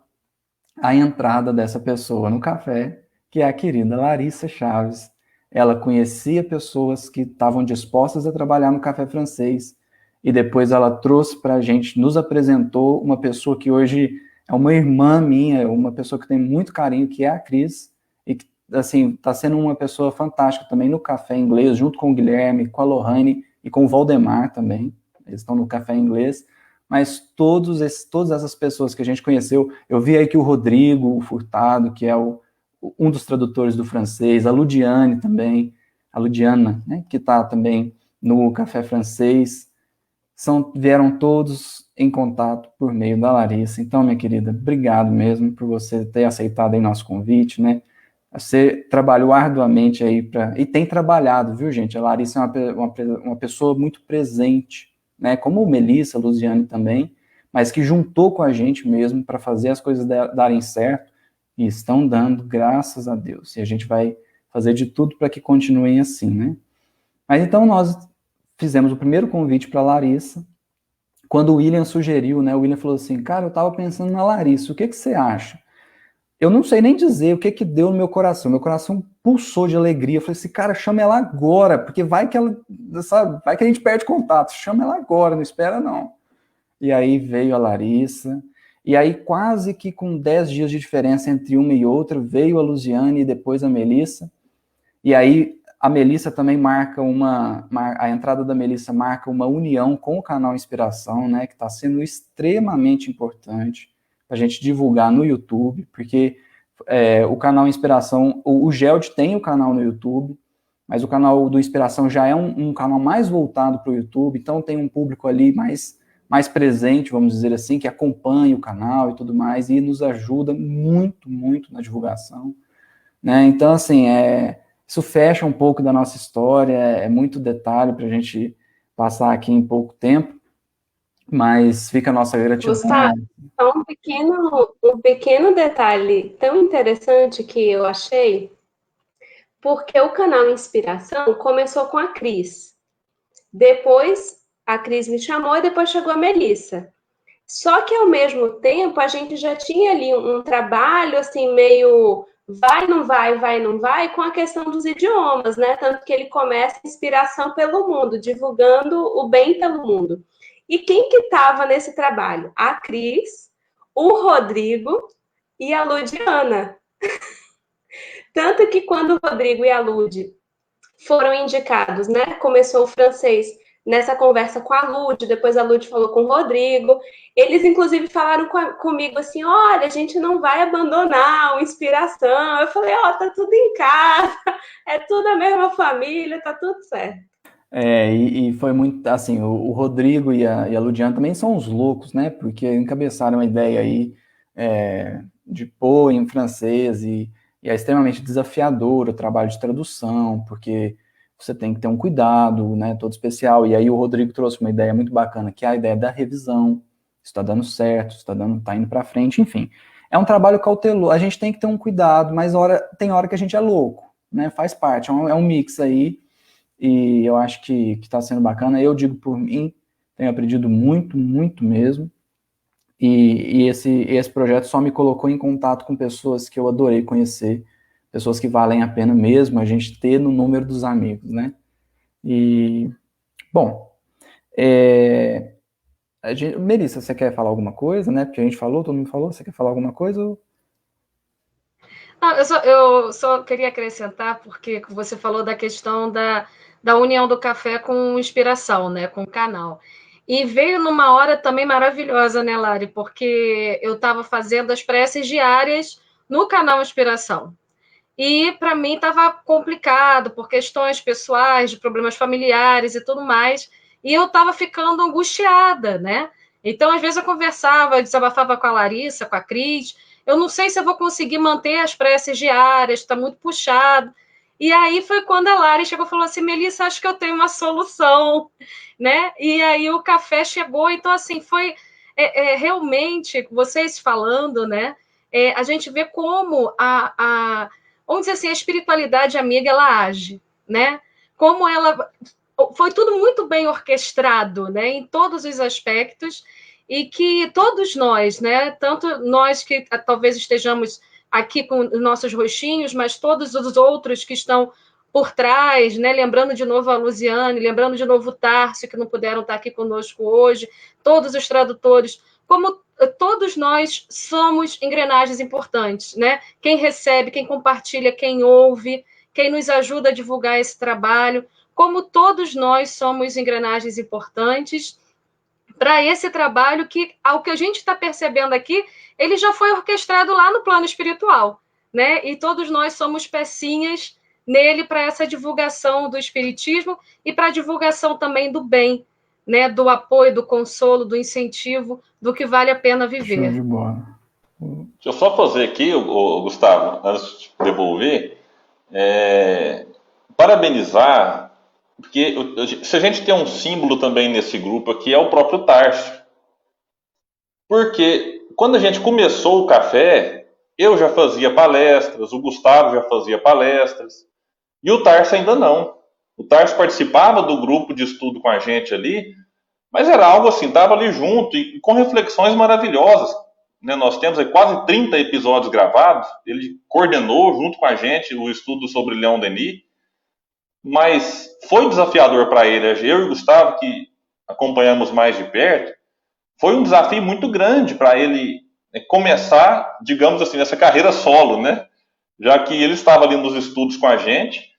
à entrada dessa pessoa no café, que é a querida Larissa Chaves. Ela conhecia pessoas que estavam dispostas a trabalhar no café francês, e depois ela trouxe para a gente, nos apresentou uma pessoa que hoje é uma irmã minha, uma pessoa que tem muito carinho, que é a Cris, e que, assim, está sendo uma pessoa fantástica também no café inglês, junto com o Guilherme, com a Lohane e com o Valdemar também. Eles estão no café inglês. Mas todas essas pessoas que a gente conheceu, eu vi aí que o Rodrigo Furtado, que é um dos tradutores do francês, a Ludiane também, a Ludiana, né, que está também no café francês, vieram todos em contato por meio da Larissa. Então, minha querida, obrigado mesmo por você ter aceitado aí nosso convite, né? Você trabalhou arduamente aí e tem trabalhado, viu, gente? A Larissa é uma pessoa muito presente, né? Como o Melissa, a Luziane também, mas que juntou com a gente mesmo para fazer as coisas darem certo, e estão dando, graças a Deus. E a gente vai fazer de tudo para que continuem assim, né? Mas então nós fizemos o primeiro convite para a Larissa. Quando o William sugeriu, né? O William falou assim, cara, eu estava pensando na Larissa, o que você acha? Eu não sei nem dizer o que deu no meu coração. Meu coração pulsou de alegria. Eu falei assim, cara, chama ela agora, porque vai que ela, sabe, vai que a gente perde contato. Chama ela agora, não espera não. E aí veio a Larissa. E aí quase que com 10 dias de diferença entre uma e outra, veio a Luziane e depois a Melissa. E aí a Melissa também marca a entrada da Melissa marca uma união com o canal Inspiração, né, que está sendo extremamente importante para a gente divulgar no YouTube, porque o canal Inspiração, o Geld tem o canal no YouTube, mas o canal do Inspiração já é um canal mais voltado para o YouTube, então tem um público ali mais presente, vamos dizer assim, que acompanha o canal e tudo mais, e nos ajuda muito, muito na divulgação, né? Então, assim, isso fecha um pouco da nossa história, é muito detalhe para a gente passar aqui em pouco tempo, mas fica a nossa gratidão. Gustavo, só um pequeno detalhe tão interessante que eu achei, porque o canal Inspiração começou com a Cris. Depois a Cris me chamou e depois chegou a Melissa. Só que ao mesmo tempo a gente já tinha ali um trabalho assim meio vai, não vai, com a questão dos idiomas, né? Tanto que ele começa Inspiração pelo Mundo, divulgando o bem pelo mundo. E quem que estava nesse trabalho? A Cris, o Rodrigo e a Ludiana. Tanto que quando o Rodrigo e a Lud foram indicados, né? Começou o francês nessa conversa com a Lud, depois a Lud falou com o Rodrigo. Eles, inclusive, falaram comigo assim, olha, a gente não vai abandonar o Inspiração. Eu falei, tá tudo em casa, é tudo a mesma família, tá tudo certo. E foi muito, assim, o Rodrigo e a Ludiana também são uns loucos, né, porque encabeçaram a ideia aí de pôr em francês e é extremamente desafiador o trabalho de tradução, porque você tem que ter um cuidado, né, todo especial, e aí o Rodrigo trouxe uma ideia muito bacana, que é a ideia da revisão, está dando certo, tá indo para frente, enfim, é um trabalho cauteloso, a gente tem que ter um cuidado, mas tem hora que a gente é louco, né, faz parte, é um mix aí, e eu acho que está sendo bacana. Eu digo por mim, tenho aprendido muito, muito mesmo, e esse projeto só me colocou em contato com pessoas que eu adorei conhecer, pessoas que valem a pena mesmo a gente ter no número dos amigos, né? E, bom, Melissa, você quer falar alguma coisa, né? Porque a gente falou, todo mundo falou, você quer falar alguma coisa? Não, eu só queria acrescentar, porque você falou da questão da união do café com Inspiração, né, com o canal. E veio numa hora também maravilhosa, né, Lari? Porque eu estava fazendo as preces diárias no canal Inspiração. E para mim estava complicado, por questões pessoais, de problemas familiares e tudo mais. E eu estava ficando angustiada, né? Então, às vezes, eu conversava, desabafava com a Larissa, com a Cris. Eu não sei se eu vou conseguir manter as preces diárias, está muito puxado. E aí foi quando a Lari chegou e falou assim, Melissa, acho que eu tenho uma solução, né? E aí o café chegou, então assim, foi realmente, vocês falando, né? a gente vê como vamos dizer assim, a espiritualidade amiga, ela age, né? Como ela... Foi tudo muito bem orquestrado, né? Em todos os aspectos, e que todos nós, né? Tanto nós que talvez estejamos aqui com os nossos rostinhos, mas todos os outros que estão por trás, né? Lembrando de novo a Luziane, lembrando de novo o Tárcio, que não puderam estar aqui conosco hoje, todos os tradutores, como todos nós somos engrenagens importantes, né? Quem recebe, quem compartilha, quem ouve, quem nos ajuda a divulgar esse trabalho, como todos nós somos engrenagens importantes para esse trabalho que, ao que a gente está percebendo aqui, ele já foi orquestrado lá no plano espiritual, né? E todos nós somos pecinhas nele para essa divulgação do espiritismo e para a divulgação também do bem, né? Do apoio, do consolo, do incentivo, do que vale a pena viver. Show de bola. Deixa eu só fazer aqui, Gustavo, antes de devolver, parabenizar, porque se a gente tem um símbolo também nesse grupo aqui, é o próprio Tárcio. Porque quando a gente começou o café, eu já fazia palestras, o Gustavo já fazia palestras, e o Tárcio ainda não. O Tárcio participava do grupo de estudo com a gente ali, mas era algo assim, estava ali junto e com reflexões maravilhosas. Né? Nós temos aí quase 30 episódios gravados, ele coordenou junto com a gente o estudo sobre Leon Denis, mas foi desafiador para ele. Eu e o Gustavo, que acompanhamos mais de perto, foi um desafio muito grande para ele começar, digamos assim, essa carreira solo, né? Já que ele estava ali nos estudos com a gente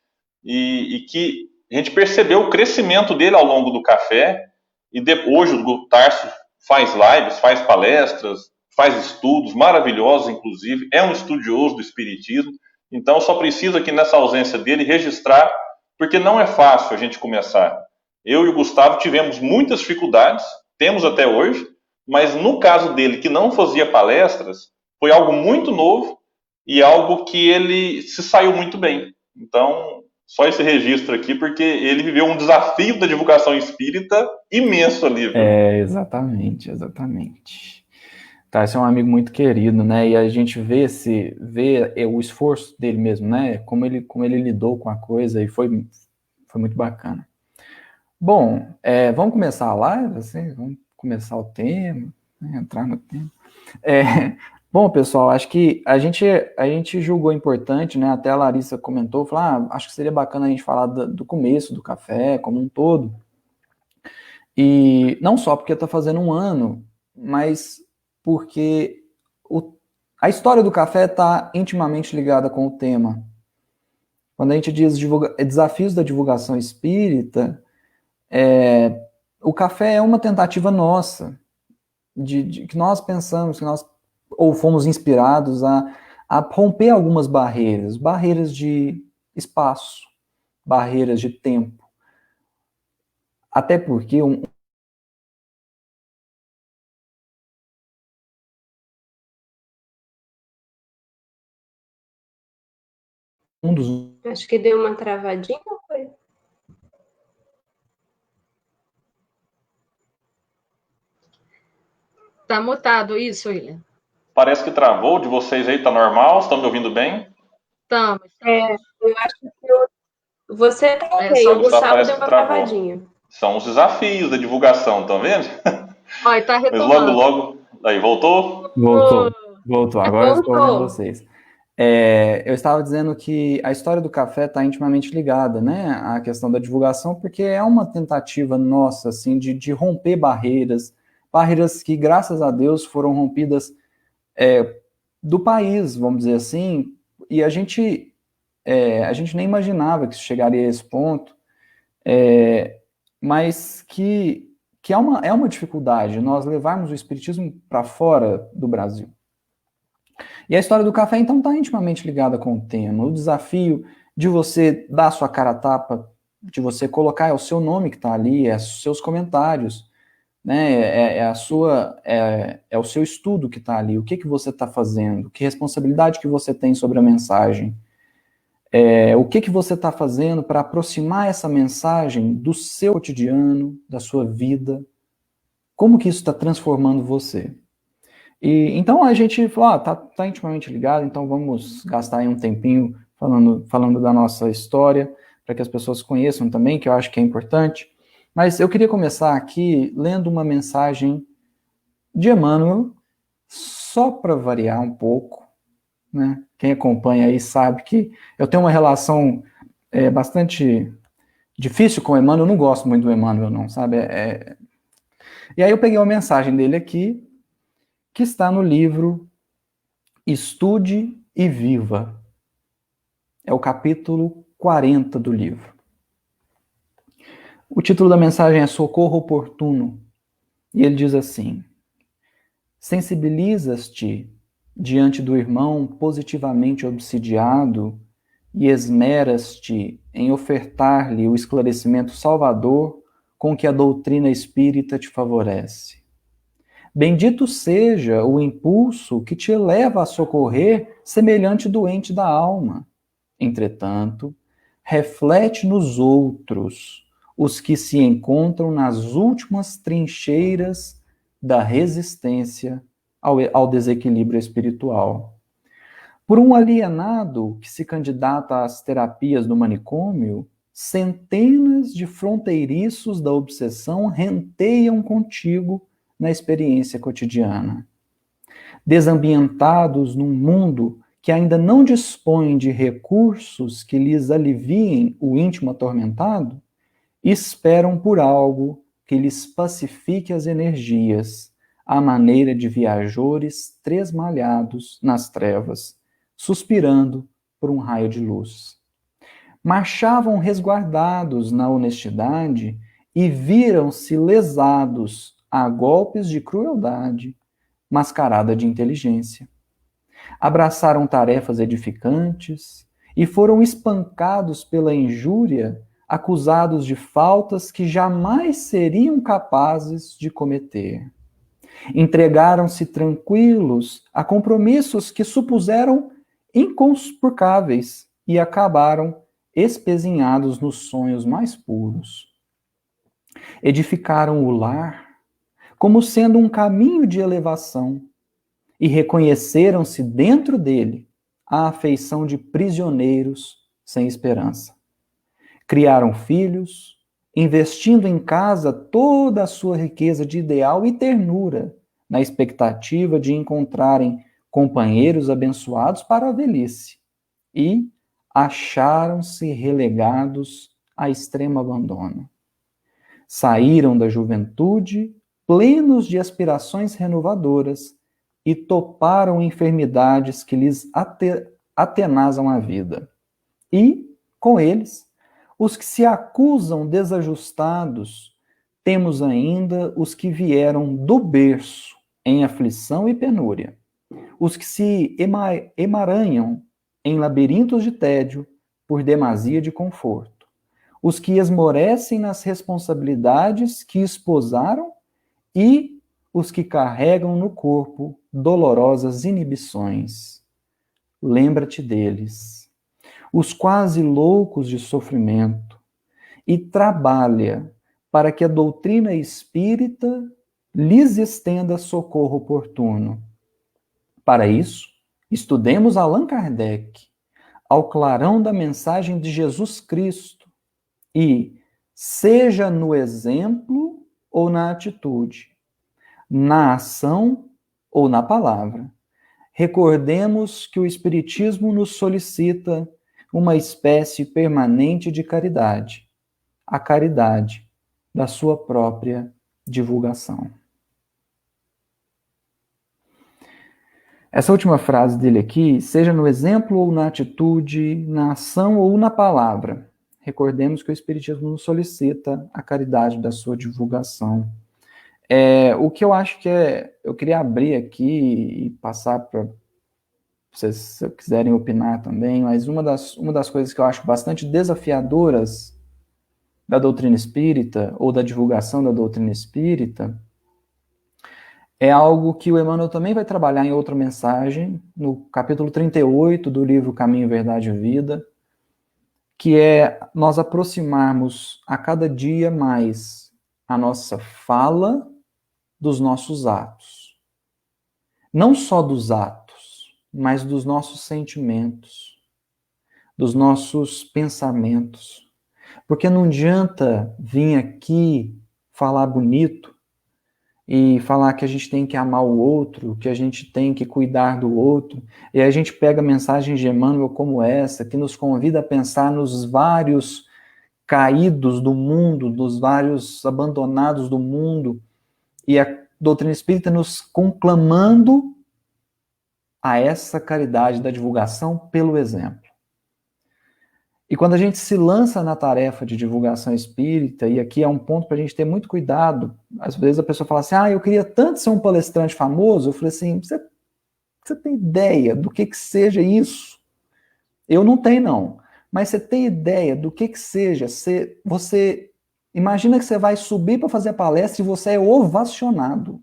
e que a gente percebeu o crescimento dele ao longo do café. E depois o Tárcio faz lives, faz palestras, faz estudos maravilhosos, inclusive, é um estudioso do espiritismo. Então só preciso aqui nessa ausência dele registrar, porque não é fácil a gente começar. Eu e o Gustavo tivemos muitas dificuldades, temos até hoje, mas no caso dele, que não fazia palestras, foi algo muito novo e algo que ele se saiu muito bem. Então, só esse registro aqui, porque ele viveu um desafio da divulgação espírita imenso ali. Viu? Exatamente. Tá, esse é um amigo muito querido, né? E a gente vê o esforço dele mesmo, né? Como ele lidou com a coisa, e foi muito bacana. Bom, vamos começar a live, assim, vamos começar o tema, né? Entrar no tema. Bom, pessoal, acho que a gente julgou importante, né? Até a Larissa comentou, falou, acho que seria bacana a gente falar do começo do café, como um todo. E não só porque está fazendo um ano, mas porque a história do café está intimamente ligada com o tema. Quando a gente diz desafios da divulgação espírita, o café é uma tentativa nossa, de que nós pensamos, que nós ou fomos inspirados a romper algumas barreiras de espaço, barreiras de tempo. Até porque Acho que deu uma travadinha, foi? Tá mutado isso, William? Parece que travou de vocês aí, tá normal? Estão me ouvindo bem? Estamos. Eu acho que você tá ok, o Gustavo deu uma travadinha. São os desafios da divulgação, estão vendo? Olha, tá retomando. Mas logo, aí, voltou? Voltou. Agora eu estou ouvindo vocês. Eu estava dizendo que a história do café está intimamente ligada, né, à questão da divulgação, porque é uma tentativa nossa, assim, de romper barreiras que, graças a Deus, foram rompidas do país, vamos dizer assim, e a gente nem imaginava que isso chegaria a esse ponto, mas que é uma dificuldade nós levarmos o espiritismo para fora do Brasil. E a história do café, então, está intimamente ligada com o tema. O desafio de você dar a sua cara a tapa, de você colocar o seu nome que está ali, os seus comentários, né? É o seu estudo que está ali, o que você está fazendo, que responsabilidade que você tem sobre a mensagem, o que você está fazendo para aproximar essa mensagem do seu cotidiano, da sua vida, como que isso está transformando você. E então a gente falou, tá intimamente ligado, então vamos gastar aí um tempinho falando da nossa história, para que as pessoas conheçam também, que eu acho que é importante. Mas eu queria começar aqui lendo uma mensagem de Emmanuel, só para variar um pouco, né? Quem acompanha aí sabe que eu tenho uma relação bastante difícil com o Emmanuel, eu não gosto muito do Emmanuel, não, sabe? E aí eu peguei uma mensagem dele aqui, que está no livro Estude e Viva. É o capítulo 40 do livro. O título da mensagem é Socorro Oportuno. E ele diz assim: sensibilizas-te diante do irmão positivamente obsidiado e esmeras-te em ofertar-lhe o esclarecimento salvador com que a doutrina espírita te favorece. Bendito seja o impulso que te leva a socorrer semelhante doente da alma. Entretanto, reflete nos outros os que se encontram nas últimas trincheiras da resistência ao desequilíbrio espiritual. Por um alienado que se candidata às terapias do manicômio, centenas de fronteiriços da obsessão renteiam contigo na experiência cotidiana. Desambientados num mundo que ainda não dispõe de recursos que lhes aliviem o íntimo atormentado, esperam por algo que lhes pacifique as energias, à maneira de viajores tresmalhados nas trevas, suspirando por um raio de luz. Marchavam resguardados na honestidade e viram-se lesados a golpes de crueldade, mascarada de inteligência. Abraçaram tarefas edificantes e foram espancados pela injúria, acusados de faltas que jamais seriam capazes de cometer. Entregaram-se tranquilos a compromissos que supuseram inconspurcáveis e acabaram espezinhados nos sonhos mais puros. Edificaram o lar como sendo um caminho de elevação e reconheceram-se dentro dele a afeição de prisioneiros sem esperança. Criaram filhos, investindo em casa toda a sua riqueza de ideal e ternura, na expectativa de encontrarem companheiros abençoados para a velhice, e acharam-se relegados a extremo abandono. Saíram da juventude plenos de aspirações renovadoras e toparam enfermidades que lhes atenazam a vida. E, com eles, os que se acusam desajustados, temos ainda os que vieram do berço em aflição e penúria, os que se emaranham em labirintos de tédio por demasia de conforto, os que esmorecem nas responsabilidades que esposaram e os que carregam no corpo dolorosas inibições. Lembra-te deles, os quase loucos de sofrimento, e trabalha para que a doutrina espírita lhes estenda socorro oportuno. Para isso, estudemos Allan Kardec, ao clarão da mensagem de Jesus Cristo, e seja no exemplo ou na atitude, na ação ou na palavra, recordemos que o Espiritismo nos solicita uma espécie permanente de caridade, a caridade da sua própria divulgação. Essa última frase dele aqui, seja no exemplo ou na atitude, na ação ou na palavra, recordemos que o Espiritismo nos solicita a caridade da sua divulgação. O que eu acho que eu queria abrir aqui e passar para vocês, se quiserem opinar também, mas uma das coisas que eu acho bastante desafiadoras da doutrina espírita, ou da divulgação da doutrina espírita, é algo que o Emmanuel também vai trabalhar em outra mensagem, no capítulo 38 do livro Caminho, Verdade e Vida, que é nós aproximarmos a cada dia mais a nossa fala dos nossos atos. não só dos atos, mas dos nossos sentimentos, dos nossos pensamentos. Porque não adianta vir aqui falar bonito e falar que a gente tem que amar o outro, que a gente tem que cuidar do outro, e a gente pega mensagens de Emmanuel como essa, que nos convida a pensar nos vários caídos do mundo, dos vários abandonados do mundo, e a doutrina espírita nos conclamando a essa caridade da divulgação pelo exemplo. E quando a gente se lança na tarefa de divulgação espírita, e aqui é um ponto para a gente ter muito cuidado, às vezes a pessoa fala assim, eu queria tanto ser um palestrante famoso, eu falei assim, você tem ideia do que seja isso? Eu não tenho, não. Mas você tem ideia do que seja? Você imagina que você vai subir para fazer a palestra e você é ovacionado.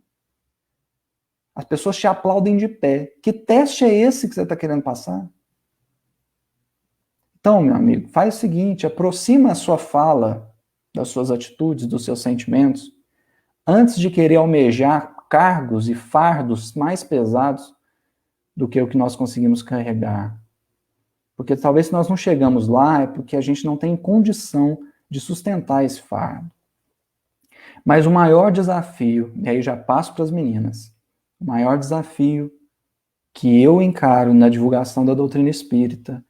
As pessoas te aplaudem de pé. Que teste é esse que você está querendo passar? Então, meu amigo, faz o seguinte, aproxima a sua fala das suas atitudes, dos seus sentimentos, antes de querer almejar cargos e fardos mais pesados do que o que nós conseguimos carregar. Porque talvez se nós não chegamos lá, é porque a gente não tem condição de sustentar esse fardo. Mas o maior desafio, e aí já passo para as meninas, o maior desafio que eu encaro na divulgação da doutrina espírita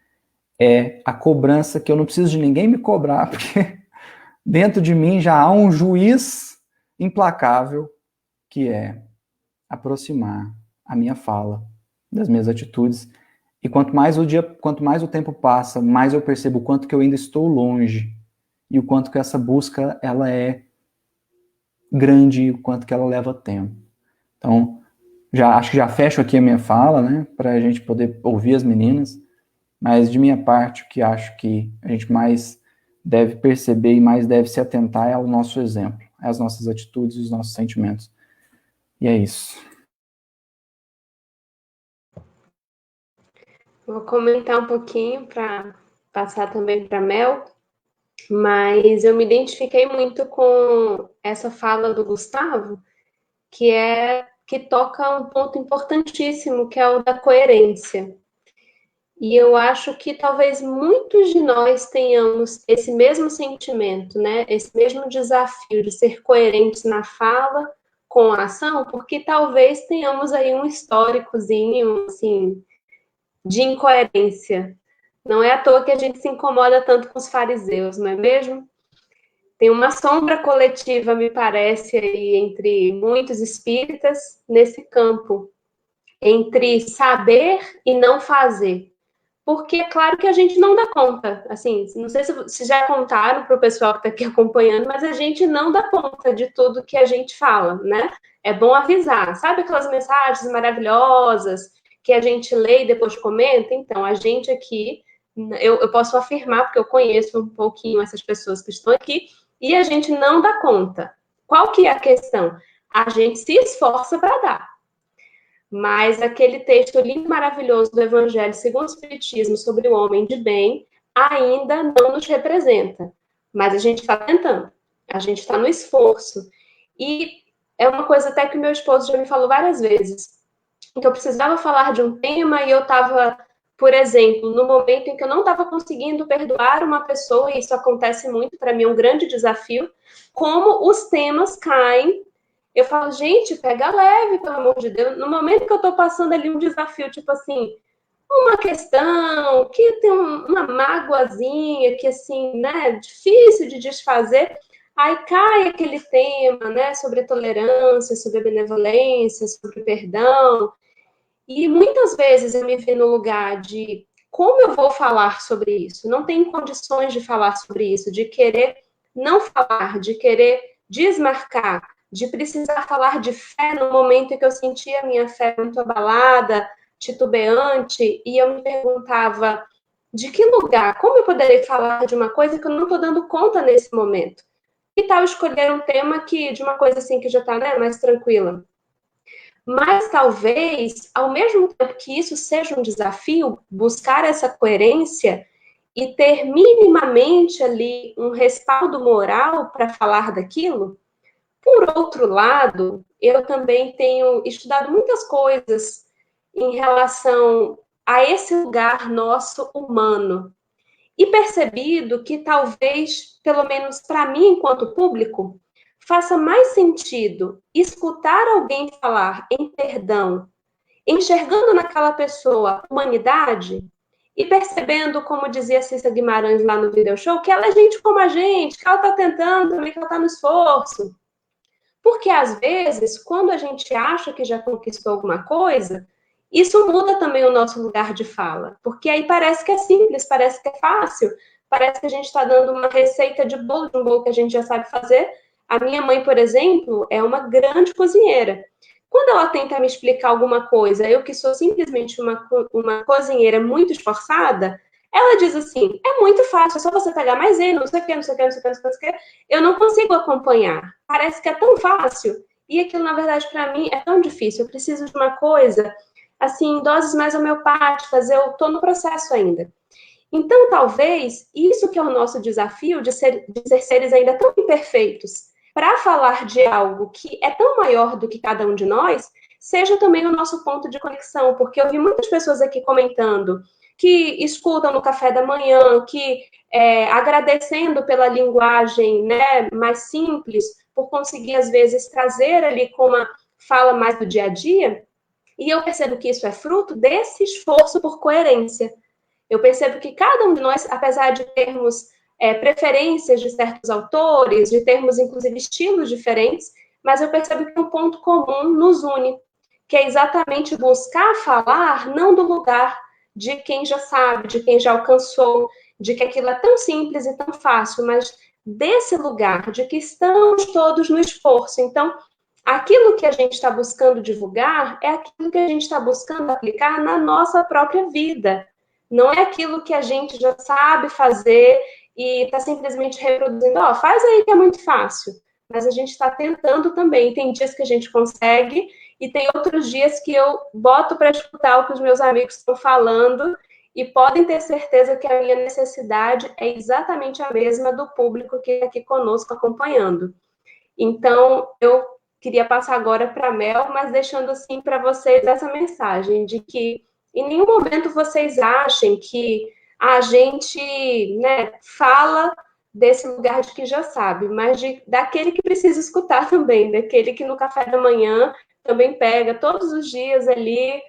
é a cobrança que eu não preciso de ninguém me cobrar, porque dentro de mim já há um juiz implacável, que é aproximar a minha fala das minhas atitudes. E quanto mais o tempo passa, mais eu percebo o quanto que eu ainda estou longe e o quanto que essa busca ela é grande e o quanto que ela leva tempo. Então, acho que já fecho aqui a minha fala, né, para a gente poder ouvir as meninas. Mas, de minha parte, o que acho que a gente mais deve perceber e mais deve se atentar é ao nosso exemplo, às nossas atitudes e os nossos sentimentos. E é isso. Vou comentar um pouquinho para passar também para a Mel, mas eu me identifiquei muito com essa fala do Gustavo, que toca um ponto importantíssimo, que é o da coerência. E eu acho que talvez muitos de nós tenhamos esse mesmo sentimento, né? Esse mesmo desafio de ser coerentes na fala com a ação, porque talvez tenhamos aí um históricozinho, assim, de incoerência. Não é à toa que a gente se incomoda tanto com os fariseus, não é mesmo? Tem uma sombra coletiva, me parece, aí entre muitos espíritas nesse campo, entre saber e não fazer. Porque é claro que a gente não dá conta, assim, não sei se já contaram para o pessoal que está aqui acompanhando, mas a gente não dá conta de tudo que a gente fala, né? É bom avisar. Sabe aquelas mensagens maravilhosas que a gente lê e depois comenta? Então, a gente aqui, eu posso afirmar, porque eu conheço um pouquinho essas pessoas que estão aqui, e a gente não dá conta. Qual que é a questão? A gente se esforça para dar. Mas aquele texto lindo e maravilhoso do Evangelho segundo o Espiritismo sobre o homem de bem ainda não nos representa. Mas a gente está tentando, a gente está no esforço. E é uma coisa até que o meu esposo já me falou várias vezes, que eu precisava falar de um tema e eu estava, por exemplo, no momento em que eu não estava conseguindo perdoar uma pessoa, e isso acontece muito, para mim é um grande desafio, como os temas caem. Eu falo, gente, pega leve, pelo amor de Deus. No momento que eu tô passando ali um desafio, tipo assim, uma questão que tem uma mágoazinha, que assim, né, difícil de desfazer, aí cai aquele tema, né, sobre tolerância, sobre benevolência, sobre perdão. E muitas vezes eu me vi no lugar de como eu vou falar sobre isso? Não tenho condições de falar sobre isso, de querer não falar, de querer desmarcar, de precisar falar de fé no momento em que eu sentia a minha fé muito abalada, titubeante, e eu me perguntava, de que lugar, como eu poderei falar de uma coisa que eu não estou dando conta nesse momento? Que tal escolher um tema de uma coisa assim que já está, né, mais tranquila? Mas talvez, ao mesmo tempo que isso seja um desafio, buscar essa coerência e ter minimamente ali um respaldo moral para falar daquilo, Por outro lado, eu também tenho estudado muitas coisas em relação a esse lugar nosso humano e percebido que talvez, pelo menos para mim enquanto público, faça mais sentido escutar alguém falar em perdão, enxergando naquela pessoa humanidade e percebendo, como dizia Cissa Guimarães lá no video show, que ela é gente como a gente, que ela está tentando também, que ela está no esforço. Porque, às vezes, quando a gente acha que já conquistou alguma coisa, isso muda também o nosso lugar de fala. Porque aí parece que é simples, parece que é fácil, parece que a gente está dando uma receita de um bolo que a gente já sabe fazer. A minha mãe, por exemplo, é uma grande cozinheira. Quando ela tenta me explicar alguma coisa, eu que sou simplesmente uma cozinheira muito esforçada, ela diz assim, é muito fácil, é só você pegar maisena, não sei o que, não sei o que, não sei o que, não sei o que. Eu não consigo acompanhar. Parece que é tão fácil. E aquilo, na verdade, para mim, é tão difícil. Eu preciso de uma coisa, assim, em doses mais homeopáticas. Eu estou no processo ainda. Então, talvez, isso que é o nosso desafio de ser seres ainda tão imperfeitos, para falar de algo que é tão maior do que cada um de nós, seja também o nosso ponto de conexão. Porque eu vi muitas pessoas aqui comentando que escutam no café da manhã, que agradecendo pela linguagem, né, mais simples, por conseguir, às vezes, trazer ali com uma fala mais do dia a dia, e eu percebo que isso é fruto desse esforço por coerência. Eu percebo que cada um de nós, apesar de termos preferências de certos autores, de termos, inclusive, estilos diferentes, mas eu percebo que um ponto comum nos une, que é exatamente buscar falar não do lugar de quem já sabe, de quem já alcançou, de que aquilo é tão simples e tão fácil, mas desse lugar, de que estamos todos no esforço. Então, aquilo que a gente está buscando divulgar é aquilo que a gente está buscando aplicar na nossa própria vida. Não é aquilo que a gente já sabe fazer e está simplesmente reproduzindo, faz aí que é muito fácil. Mas a gente está tentando também. Tem dias que a gente consegue e tem outros dias que eu boto para escutar o que os meus amigos estão falando e podem ter certeza que a minha necessidade é exatamente a mesma do público que é aqui conosco acompanhando. Então, eu queria passar agora para a Mel, mas deixando assim para vocês essa mensagem de que em nenhum momento vocês achem que a gente, né, fala desse lugar de que já sabe, mas daquele que precisa escutar também, daquele que no café da manhã também pega todos os dias ali.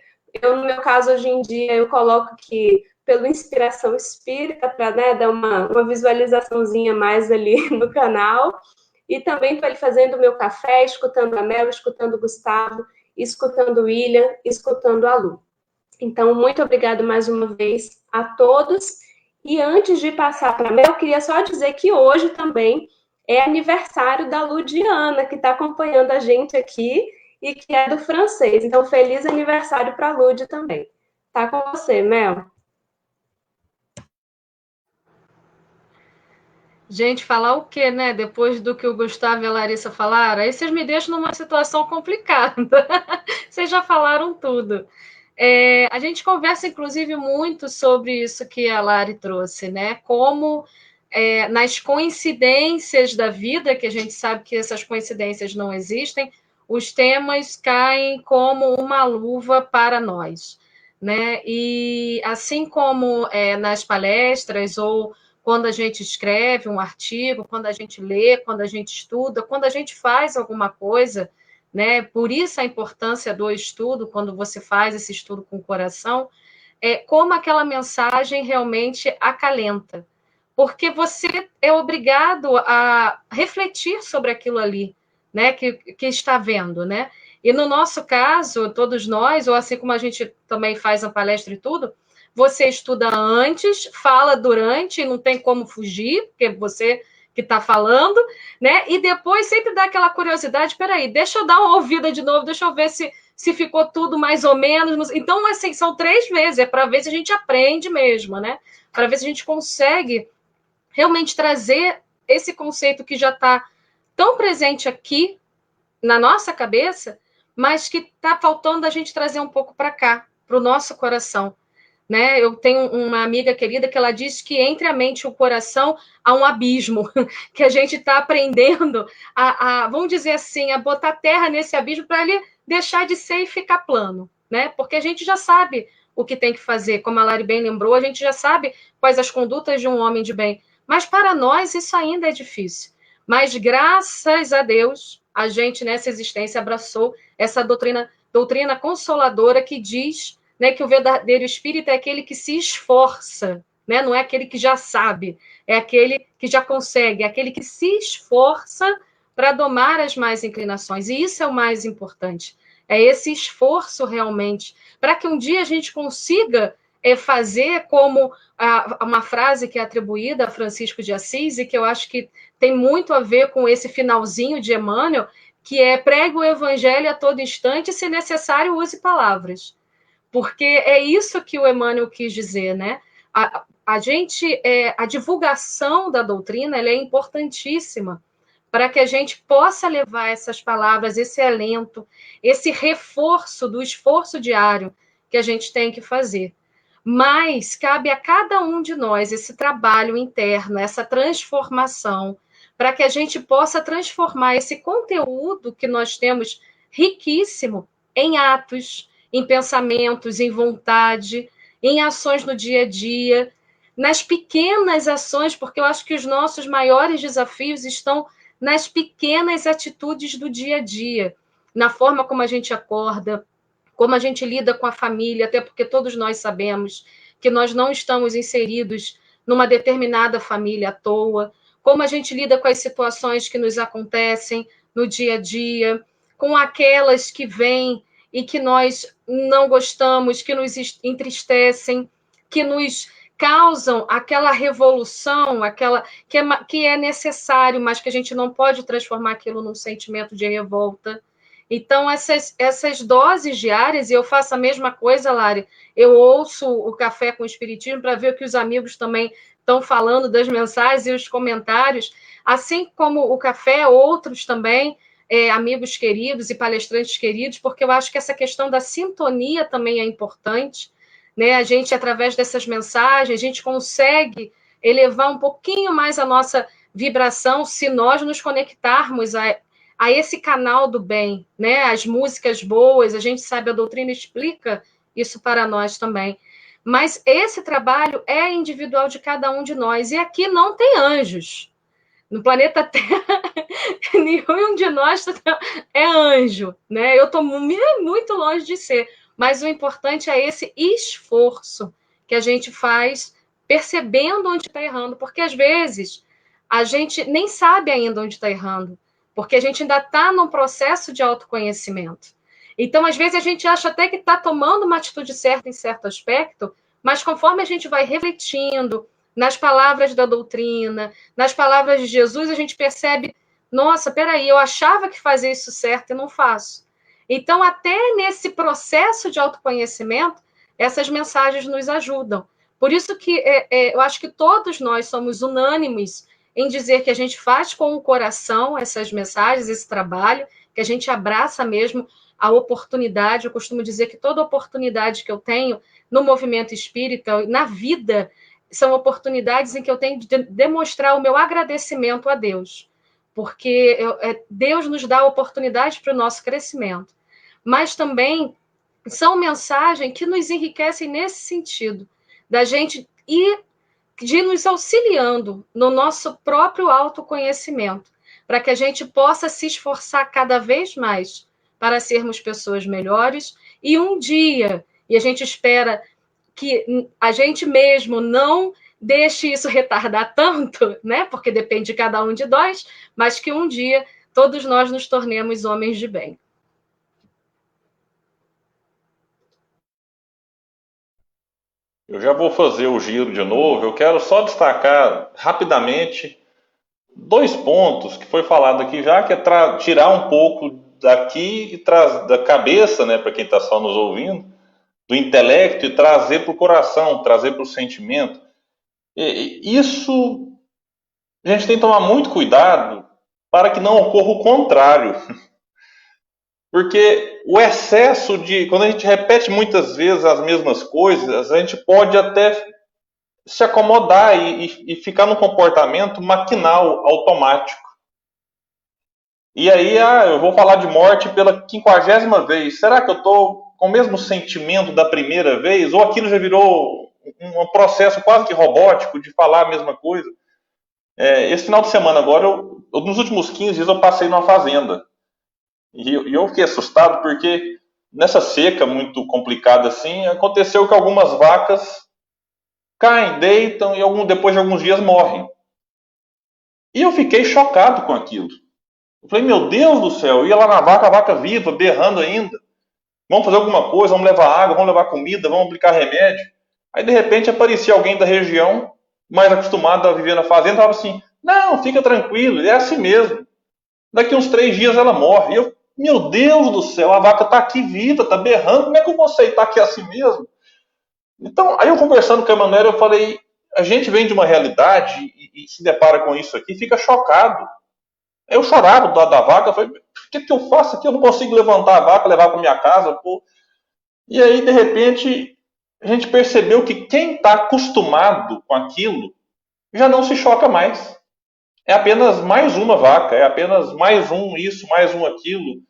Eu, no meu caso, hoje em dia, eu coloco que pela inspiração espírita, para, né, dar uma visualizaçãozinha mais ali no canal, e também para ele fazendo o meu café, escutando a Mel, escutando o Gustavo, escutando o William, escutando a Lu. Então, muito obrigado mais uma vez a todos. E antes de passar para a Mel, eu queria só dizer que hoje também é aniversário da Ludiana, que está acompanhando a gente aqui e que é do francês. Então, feliz aniversário para a Lud também. Tá com você, Mel. Gente, falar o quê, né? Depois do que o Gustavo e a Larissa falaram, aí vocês me deixam numa situação complicada. Vocês já falaram tudo. A gente conversa, inclusive, muito sobre isso que a Lari trouxe, né? Como nas coincidências da vida, que a gente sabe que essas coincidências não existem, os temas caem como uma luva para nós, né? E assim como nas palestras ou quando a gente escreve um artigo, quando a gente lê, quando a gente estuda, quando a gente faz alguma coisa, né? Por isso a importância do estudo, quando você faz esse estudo com o coração, como aquela mensagem realmente acalenta. Porque você é obrigado a refletir sobre aquilo ali, né? Que está vendo, né? E no nosso caso, todos nós, ou assim como a gente também faz a palestra e tudo, você estuda antes, fala durante, não tem como fugir, porque você que está falando, né? E depois sempre dá aquela curiosidade, peraí, deixa eu dar uma ouvida de novo, deixa eu ver se ficou tudo mais ou menos. Então, assim, são 3 vezes, é para ver se a gente aprende mesmo, né? Para ver se a gente consegue realmente trazer esse conceito que já está tão presente aqui na nossa cabeça, mas que está faltando a gente trazer um pouco para cá, para o nosso coração. né? Eu tenho uma amiga querida que ela diz que entre a mente e o coração há um abismo, que a gente está aprendendo vamos dizer assim, a botar terra nesse abismo para ele deixar de ser e ficar plano, né? Porque a gente já sabe o que tem que fazer, como a Lari bem lembrou, a gente já sabe quais as condutas de um homem de bem, mas para nós isso ainda é difícil. Mas graças a Deus, a gente nessa existência abraçou essa doutrina consoladora que diz, né, que o verdadeiro espírito é aquele que se esforça, né? Não é aquele que já sabe, é aquele que já consegue, é aquele que se esforça para domar as más inclinações. E isso é o mais importante. É esse esforço realmente, para que um dia a gente consiga fazer como uma frase que é atribuída a Francisco de Assis, e que eu acho que tem muito a ver com esse finalzinho de Emmanuel, que é: pregue o evangelho a todo instante e, se necessário, use palavras. Porque é isso que o Emmanuel quis dizer, né? A divulgação da doutrina, ela é importantíssima para que a gente possa levar essas palavras, esse alento, esse reforço do esforço diário que a gente tem que fazer. Mas cabe a cada um de nós esse trabalho interno, essa transformação, para que a gente possa transformar esse conteúdo que nós temos riquíssimo em atos, em pensamentos, em vontade, em ações no dia a dia, nas pequenas ações, porque eu acho que os nossos maiores desafios estão nas pequenas atitudes do dia a dia, na forma como a gente acorda, como a gente lida com a família, até porque todos nós sabemos que nós não estamos inseridos numa determinada família à toa, como a gente lida com as situações que nos acontecem no dia a dia, com aquelas que vêm e que nós não gostamos, que nos entristecem, que nos causam aquela revolução, aquela que é necessário, mas que a gente não pode transformar aquilo num sentimento de revolta. Então, essas doses diárias, e eu faço a mesma coisa, Lari, eu ouço o Café com o Espiritismo para ver o que os amigos também estão falando das mensagens e os comentários, assim como o Café, outros também, amigos queridos e palestrantes queridos, porque eu acho que essa questão da sintonia também é importante, né? A gente, através dessas mensagens, a gente consegue elevar um pouquinho mais a nossa vibração se nós nos conectarmos a esse canal do bem, né? As músicas boas, a gente sabe, a doutrina explica isso para nós também. Mas esse trabalho é individual de cada um de nós, e aqui não tem anjos. No planeta Terra, nenhum de nós é anjo, né? Eu estou muito longe de ser, mas o importante é esse esforço que a gente faz percebendo onde está errando, porque às vezes a gente nem sabe ainda onde está errando, porque a gente ainda está num processo de autoconhecimento. Então, às vezes, a gente acha até que está tomando uma atitude certa em certo aspecto, mas conforme a gente vai refletindo nas palavras da doutrina, nas palavras de Jesus, a gente percebe: nossa, peraí, eu achava que fazia isso certo e não faço. Então, até nesse processo de autoconhecimento, essas mensagens nos ajudam. Por isso que eu acho que todos nós somos unânimes em dizer que a gente faz com o coração essas mensagens, esse trabalho, que a gente abraça mesmo a oportunidade. Eu costumo dizer que toda oportunidade que eu tenho no movimento espírita, na vida, são oportunidades em que eu tenho de demonstrar o meu agradecimento a Deus, porque Deus nos dá oportunidade para o nosso crescimento. Mas também são mensagens que nos enriquecem nesse sentido, da gente ir de nos auxiliando no nosso próprio autoconhecimento, para que a gente possa se esforçar cada vez mais para sermos pessoas melhores, e um dia, e a gente espera que a gente mesmo não deixe isso retardar tanto, né? Porque depende de cada um de nós, mas que um dia todos nós nos tornemos homens de bem. Eu já vou fazer o giro de novo. Eu quero só destacar rapidamente 2 pontos que foi falado aqui já, que é tirar um pouco daqui e da cabeça, né, para quem está só nos ouvindo, do intelecto, e trazer para o coração, trazer para o sentimento. Isso a gente tem que tomar muito cuidado para que não ocorra o contrário. Porque o excesso de... Quando a gente repete muitas vezes as mesmas coisas, a gente pode até se acomodar e ficar num comportamento maquinal, automático. E aí, eu vou falar de morte pela 50ª vez. Será que eu estou com o mesmo sentimento da primeira vez? Ou aquilo já virou um processo quase que robótico de falar a mesma coisa? Esse final de semana agora, nos últimos 15 dias eu passei numa fazenda. E eu fiquei assustado porque nessa seca muito complicada assim, aconteceu que algumas vacas caem, deitam e depois de alguns dias morrem. E eu fiquei chocado com aquilo. Eu falei, meu Deus do céu, eu ia lá na vaca, a vaca viva, berrando ainda. Vamos fazer alguma coisa, vamos levar água, vamos levar comida, vamos aplicar remédio. Aí de repente aparecia alguém da região, mais acostumado a viver na fazenda, falava assim, não, fica tranquilo, é assim mesmo. Daqui uns 3 dias ela morre. E eu, meu Deus do céu, a vaca está aqui viva, está berrando, como é que eu vou aceitar que é assim mesmo? Então, aí eu conversando com a Emanuela, eu falei, a gente vem de uma realidade e se depara com isso aqui, fica chocado. Eu chorava do lado da vaca, eu falei, o que eu faço aqui? Eu não consigo levantar a vaca, levar para minha casa, pô. E aí, de repente, a gente percebeu que quem está acostumado com aquilo já não se choca mais. É apenas mais uma vaca, é apenas mais um isso, mais um aquilo.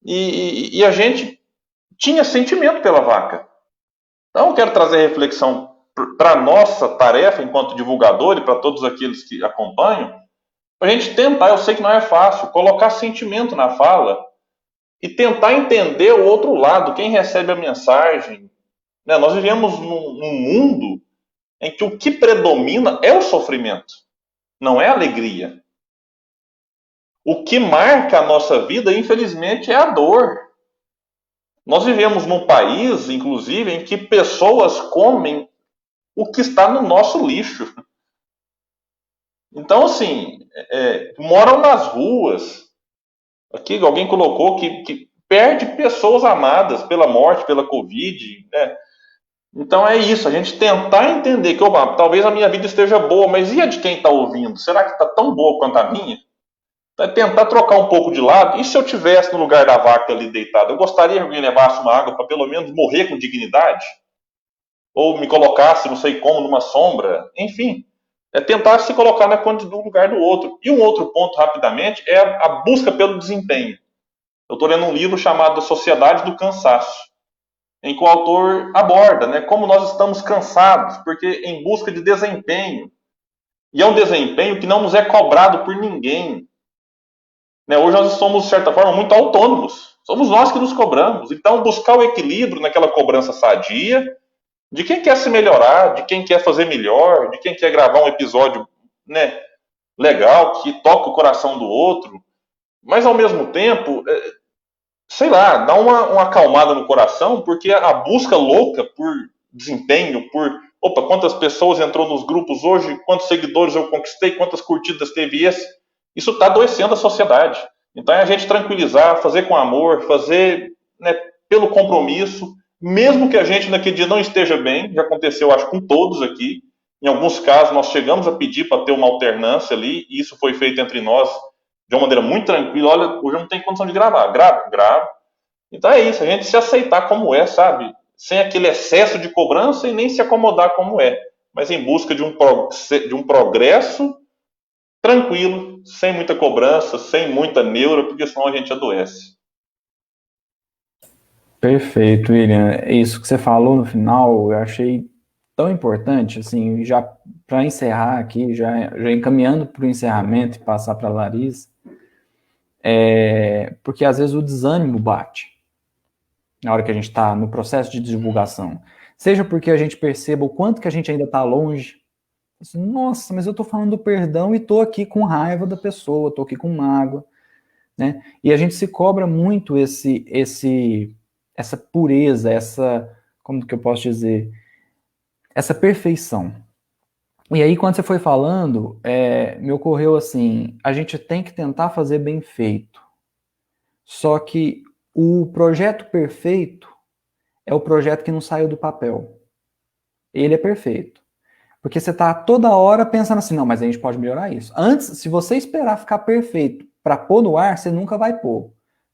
E a gente tinha sentimento pela vaca. Então, eu quero trazer reflexão para a nossa tarefa enquanto divulgador e para todos aqueles que acompanham, para a gente tentar, eu sei que não é fácil, colocar sentimento na fala e tentar entender o outro lado, quem recebe a mensagem. Né? Nós vivemos num mundo em que o que predomina é o sofrimento, não é a alegria. O que marca a nossa vida, infelizmente, é a dor. Nós vivemos num país, inclusive, em que pessoas comem o que está no nosso lixo. Então, assim, moram nas ruas. Aqui alguém colocou que perde pessoas amadas pela morte, pela Covid. Né? Então é isso, a gente tentar entender que talvez a minha vida esteja boa, mas e a de quem está ouvindo? Será que está tão boa quanto a minha? É tentar trocar um pouco de lado. E se eu tivesse no lugar da vaca ali deitada, eu gostaria que alguém levasse uma água para pelo menos morrer com dignidade? Ou me colocasse, não sei como, numa sombra? Enfim, é tentar se colocar no lugar do outro. E um outro ponto, rapidamente, é a busca pelo desempenho. Eu estou lendo um livro chamado Sociedade do Cansaço, em que o autor aborda, né, como nós estamos cansados, porque em busca de desempenho. E é um desempenho que não nos é cobrado por ninguém. Né, hoje nós somos, de certa forma, muito autônomos. Somos nós que nos cobramos. Então, buscar o equilíbrio naquela cobrança sadia, de quem quer se melhorar, de quem quer fazer melhor, de quem quer gravar um episódio, né, legal, que toca o coração do outro, mas ao mesmo tempo, sei lá, dá uma acalmada no coração, porque a busca louca por desempenho, opa, quantas pessoas entrou nos grupos hoje, quantos seguidores eu conquistei, quantas curtidas teve esse, isso está adoecendo a sociedade. Então é a gente tranquilizar, fazer com amor, fazer, né, pelo compromisso, mesmo que a gente naquele dia não esteja bem, já aconteceu, acho, com todos aqui. Em alguns casos, nós chegamos a pedir para ter uma alternância ali, e isso foi feito entre nós de uma maneira muito tranquila. Olha, hoje eu não tenho condição de gravar. Gravo. Então é isso, a gente se aceitar como é, sabe? Sem aquele excesso de cobrança e nem se acomodar como é, mas em busca de um progresso tranquilo, sem muita cobrança, sem muita neura, porque senão a gente adoece. Perfeito, William. Isso que você falou no final, eu achei tão importante, assim, já para encerrar aqui, já encaminhando para o encerramento e passar para a Larissa, porque às vezes o desânimo bate na hora que a gente está no processo de divulgação. Seja porque a gente perceba o quanto que a gente ainda está longe. Assim, nossa, mas eu estou falando do perdão e estou aqui com raiva da pessoa, estou aqui com mágoa, né? E a gente se cobra muito essa pureza, como que eu posso dizer, essa perfeição. E aí, quando você foi falando, me ocorreu assim, a gente tem que tentar fazer bem feito. Só que o projeto perfeito é o projeto que não saiu do papel. Ele é perfeito. Porque você está toda hora pensando assim, não, mas a gente pode melhorar isso. Antes, se você esperar ficar perfeito para pôr no ar, você nunca vai pôr.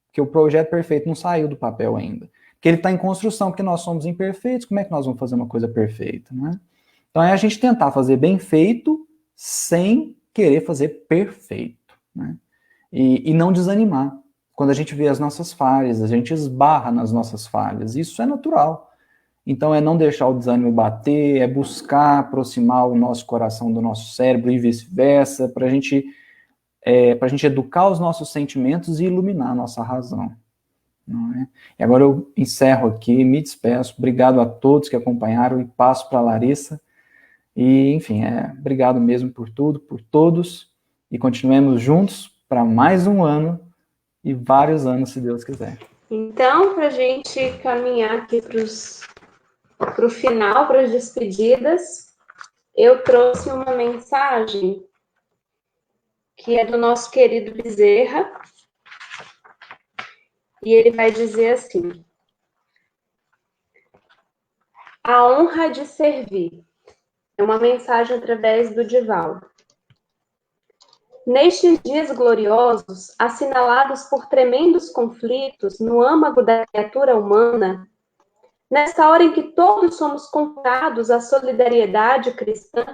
Porque o projeto perfeito não saiu do papel ainda. Porque ele está em construção, porque nós somos imperfeitos, como é que nós vamos fazer uma coisa perfeita, né? Então é a gente tentar fazer bem feito sem querer fazer perfeito, né? E não desanimar. Quando a gente vê as nossas falhas, a gente esbarra nas nossas falhas. Isso é natural. Então é não deixar o desânimo bater, é buscar aproximar o nosso coração do nosso cérebro e vice-versa, para a gente educar os nossos sentimentos e iluminar a nossa razão. Não é? E agora eu encerro aqui, me despeço. Obrigado a todos que acompanharam e passo para a Larissa. E, enfim, obrigado mesmo por tudo, por todos. E continuemos juntos para mais um ano e vários anos, se Deus quiser. Então, para a gente caminhar aqui para o final, para as despedidas, eu trouxe uma mensagem que é do nosso querido Bezerra, e ele vai dizer assim: a honra de servir. É uma mensagem através do Divaldo. Nestes dias gloriosos, assinalados por tremendos conflitos no âmago da criatura humana, nesta hora em que todos somos convocados à solidariedade cristã,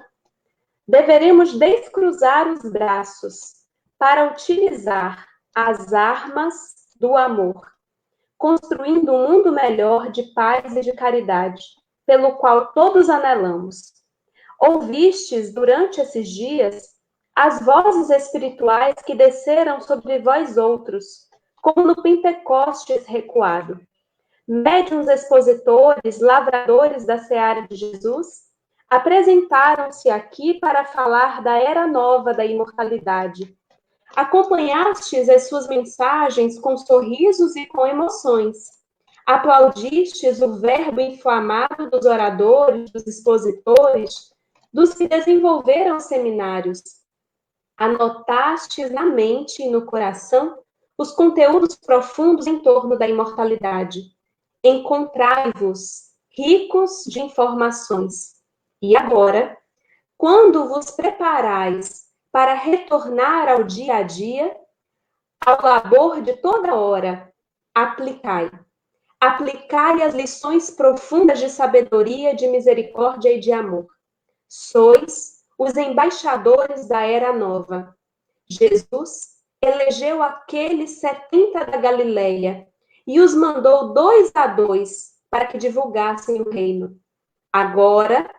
deveremos descruzar os braços para utilizar as armas do amor, construindo um mundo melhor de paz e de caridade, pelo qual todos anelamos. Ouvistes, durante esses dias, as vozes espirituais que desceram sobre vós outros, como no Pentecostes recuado. Médiuns expositores, lavradores da seara de Jesus, apresentaram-se aqui para falar da era nova da imortalidade. Acompanhastes as suas mensagens com sorrisos e com emoções. Aplaudistes o verbo inflamado dos oradores, dos expositores, dos que desenvolveram seminários. Anotastes na mente e no coração os conteúdos profundos em torno da imortalidade. Encontrai-vos ricos de informações. E agora, quando vos preparais para retornar ao dia a dia, ao labor de toda hora, aplicai. Aplicai as lições profundas de sabedoria, de misericórdia e de amor. Sois os embaixadores da era nova. Jesus elegeu aqueles 70 da Galileia e os mandou 2 a 2 para que divulgassem o reino. Agora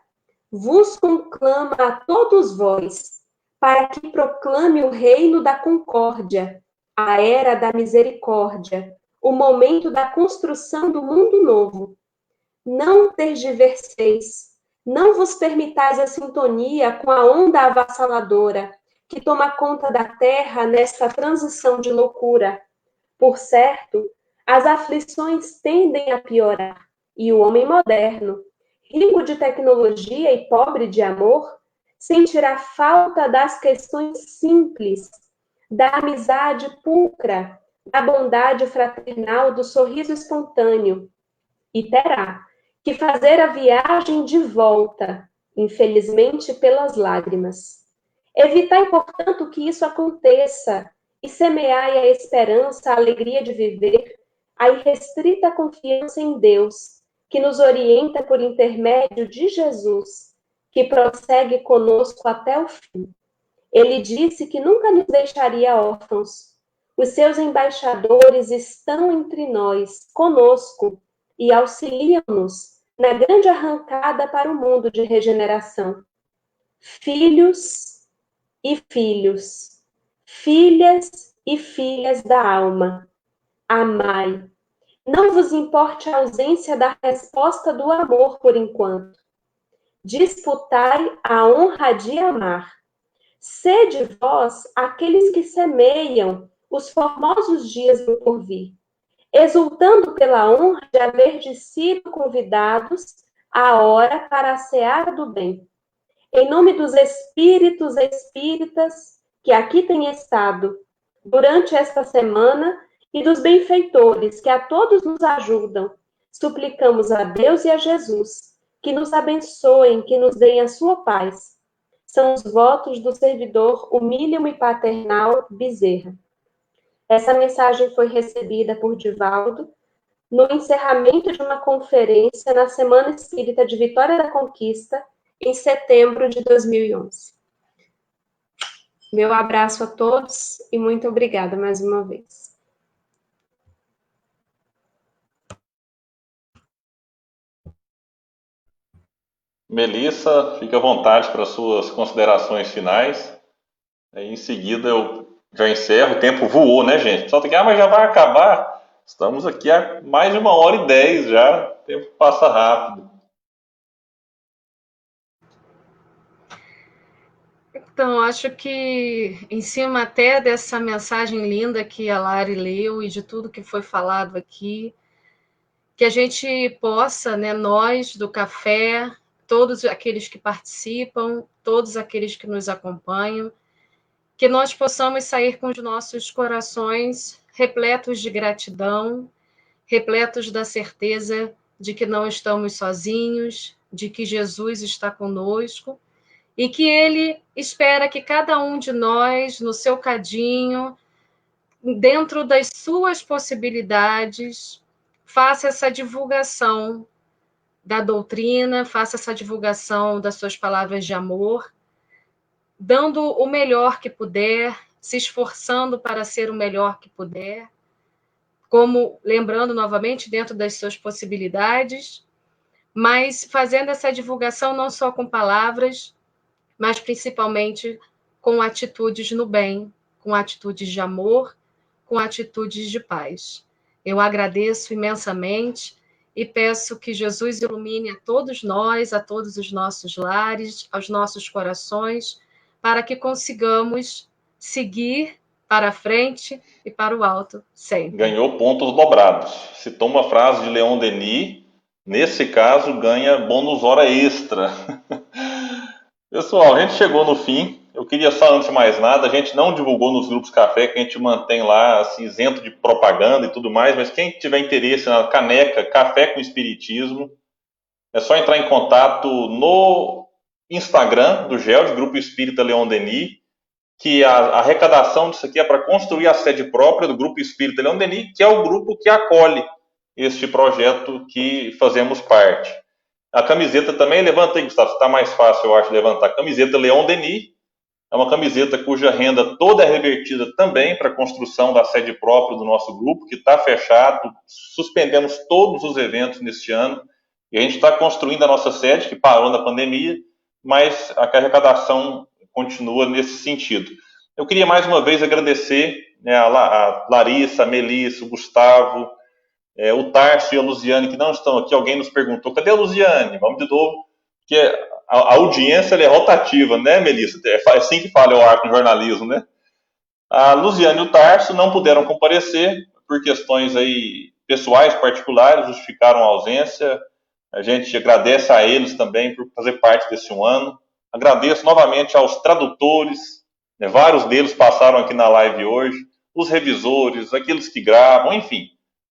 vos conclama a todos vós, para que proclame o reino da concórdia, a era da misericórdia, o momento da construção do mundo novo. Não tergiverseis, não vos permitais a sintonia com a onda avassaladora que toma conta da terra nesta transição de loucura. Por certo, as aflições tendem a piorar, e o homem moderno, rico de tecnologia e pobre de amor, sentirá falta das questões simples, da amizade pulcra, da bondade fraternal, do sorriso espontâneo, e terá que fazer a viagem de volta, infelizmente pelas lágrimas. Evitai, portanto, que isso aconteça e semeai a esperança, a alegria de viver, a irrestrita confiança em Deus, que nos orienta por intermédio de Jesus, que prossegue conosco até o fim. Ele disse que nunca nos deixaria órfãos. Os seus embaixadores estão entre nós, conosco, e auxiliam-nos na grande arrancada para o mundo de regeneração. Filhos e filhos, filhas e filhas da alma, amai. Não vos importe a ausência da resposta do amor por enquanto. Disputai a honra de amar. Sede vós aqueles que semeiam os formosos dias do porvir, exultando pela honra de haver sido convidados à hora para a seara do bem. Em nome dos espíritos espíritas que aqui têm estado durante esta semana e dos benfeitores que a todos nos ajudam, suplicamos a Deus e a Jesus que nos abençoem, que nos deem a sua paz. São os votos do servidor humílimo e paternal Bezerra. Essa mensagem foi recebida por Divaldo no encerramento de uma conferência na Semana Espírita de Vitória da Conquista, em setembro de 2011. Meu abraço a todos e muito obrigada mais uma vez. Melissa, fique à vontade para suas considerações finais. Aí, em seguida eu já encerro. O tempo voou, né, gente? Só tem que, mas já vai acabar. Estamos aqui há mais de 1h10 já. O tempo passa rápido. Então, acho que em cima até dessa mensagem linda que a Lari leu e de tudo que foi falado aqui, que a gente possa, né, nós do café, todos aqueles que participam, todos aqueles que nos acompanham, que nós possamos sair com os nossos corações repletos de gratidão, repletos da certeza de que não estamos sozinhos, de que Jesus está conosco e que Ele espera que cada um de nós, no seu cadinho, dentro das suas possibilidades, faça essa divulgação da doutrina, faça essa divulgação das suas palavras de amor, dando o melhor que puder, se esforçando para ser o melhor que puder, como, lembrando novamente, dentro das suas possibilidades, mas fazendo essa divulgação não só com palavras, mas principalmente com atitudes no bem, com atitudes de amor, com atitudes de paz. Eu agradeço imensamente e peço que Jesus ilumine a todos nós, a todos os nossos lares, aos nossos corações, para que consigamos seguir para a frente e para o alto sempre. Ganhou pontos dobrados. Citou uma frase de Leon Denis, nesse caso ganha bônus hora extra. Pessoal, a gente chegou no fim. Eu queria só, antes de mais nada, a gente não divulgou nos grupos café, que a gente mantém lá, assim, isento de propaganda e tudo mais, mas quem tiver interesse na caneca Café com Espiritismo, é só entrar em contato no Instagram do GEL, de Grupo Espírita Leon Denis, que a arrecadação disso aqui é para construir a sede própria do Grupo Espírita Leon Denis, que é o grupo que acolhe este projeto que fazemos parte. A camiseta também, levanta aí, Gustavo, está mais fácil, eu acho, levantar. A camiseta Leon Denis é uma camiseta cuja renda toda é revertida também para a construção da sede própria do nosso grupo, que está fechado, suspendemos todos os eventos neste ano, e a gente está construindo a nossa sede, que parou na pandemia, mas a arrecadação continua nesse sentido. Eu queria mais uma vez agradecer, né, a Larissa, a Melissa, o Gustavo, o Tarso e a Luziane, que não estão aqui. Alguém nos perguntou, cadê a Luziane? Vamos de novo, porque a audiência é rotativa, né, Melissa? É assim que fala, eu acho, no jornalismo, né? A Luziane e o Tarso não puderam comparecer por questões aí pessoais, particulares, justificaram a ausência. A gente agradece a eles também por fazer parte desse ano. Agradeço novamente aos tradutores, né, vários deles passaram aqui na live hoje, os revisores, aqueles que gravam, enfim,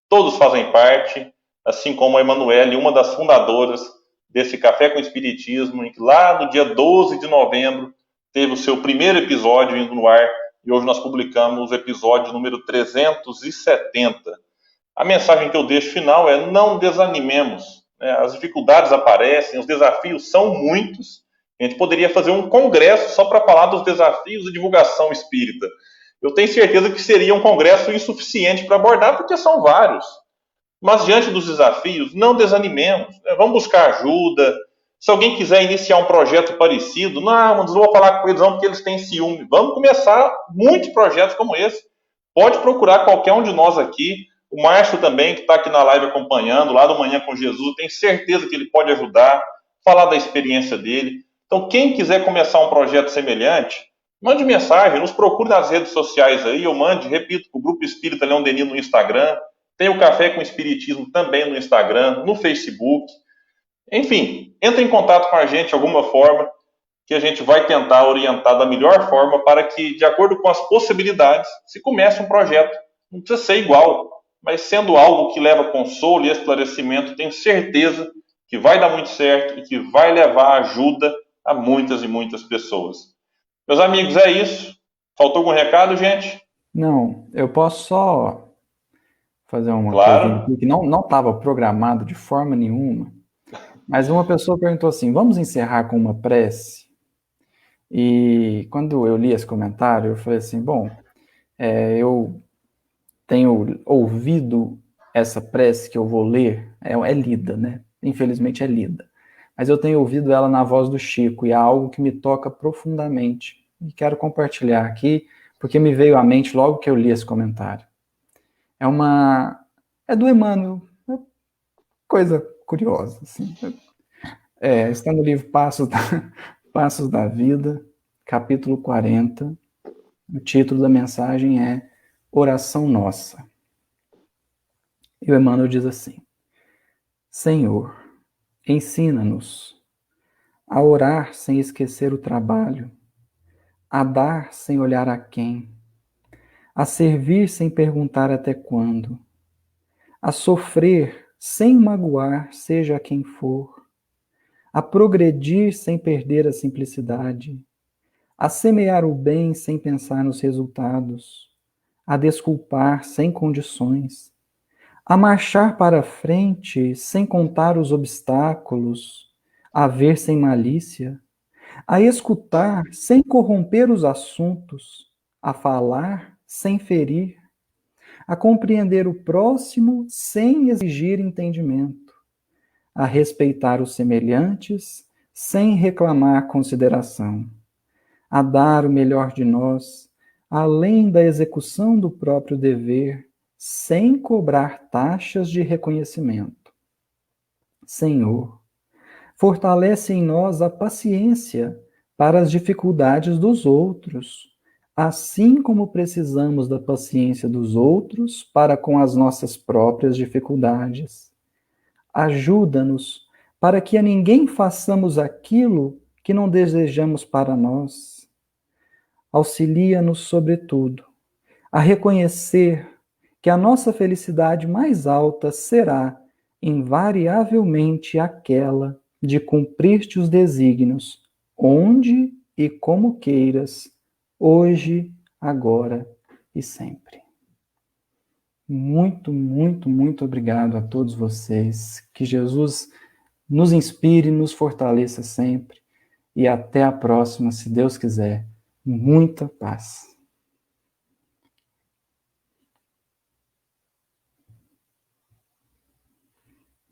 todos fazem parte, assim como a Emanuele, uma das fundadoras desse Café com Espiritismo, em que lá no dia 12 de novembro teve o seu primeiro episódio indo no ar, e hoje nós publicamos o episódio número 370. A mensagem que eu deixo final é: não desanimemos, né? As dificuldades aparecem, os desafios são muitos. A gente poderia fazer um congresso só para falar dos desafios da divulgação espírita. Eu tenho certeza que seria um congresso insuficiente para abordar, porque são vários. Mas, diante dos desafios, não desanimemos, né? Vamos buscar ajuda. Se alguém quiser iniciar um projeto parecido, não vou falar com eles não, porque eles têm ciúme. Vamos começar muitos projetos como esse. Pode procurar qualquer um de nós aqui. O Márcio também, que está aqui na live acompanhando, lá do Manhã com Jesus, tenho certeza que ele pode ajudar, falar da experiência dele. Então, quem quiser começar um projeto semelhante, mande mensagem, nos procure nas redes sociais aí, eu mande, repito, o Grupo Espírita Leon Denis no Instagram, tem o Café com Espiritismo também no Instagram, no Facebook. Enfim, entre em contato com a gente de alguma forma, que a gente vai tentar orientar da melhor forma para que, de acordo com as possibilidades, se comece um projeto. Não precisa ser igual, mas sendo algo que leva consolo e esclarecimento, tenho certeza que vai dar muito certo e que vai levar ajuda a muitas e muitas pessoas. Meus amigos, é isso. Faltou algum recado, gente? Não, eu posso só fazer uma coisinha Claro. aqui que não estava programado de forma nenhuma, mas uma pessoa perguntou assim: vamos encerrar com uma prece? E quando eu li esse comentário, eu falei assim: bom, eu tenho ouvido essa prece que eu vou ler, é lida, né? Infelizmente é lida. Mas eu tenho ouvido ela na voz do Chico, e é algo que me toca profundamente. E quero compartilhar aqui, porque me veio à mente logo que eu li esse comentário. É do Emmanuel, é coisa curiosa, assim. Está no livro Passos da Vida, capítulo 40. O título da mensagem é Oração Nossa. E o Emmanuel diz assim: Senhor, ensina-nos a orar sem esquecer o trabalho, a dar sem olhar a quem, a servir sem perguntar até quando, a sofrer sem magoar, seja quem for, a progredir sem perder a simplicidade, a semear o bem sem pensar nos resultados, a desculpar sem condições, a marchar para frente sem contar os obstáculos, a ver sem malícia, a escutar sem corromper os assuntos, a falar sem ferir, a compreender o próximo sem exigir entendimento, a respeitar os semelhantes sem reclamar consideração, a dar o melhor de nós, além da execução do próprio dever, sem cobrar taxas de reconhecimento. Senhor, fortalece em nós a paciência para as dificuldades dos outros, assim como precisamos da paciência dos outros para com as nossas próprias dificuldades. Ajuda-nos para que a ninguém façamos aquilo que não desejamos para nós. Auxilia-nos, sobretudo, a reconhecer que a nossa felicidade mais alta será, invariavelmente, aquela de cumprir-te os desígnios, onde e como queiras, hoje, agora e sempre. Muito, muito, muito obrigado a todos vocês. Que Jesus nos inspire, nos fortaleça sempre. E até a próxima, se Deus quiser. Muita paz.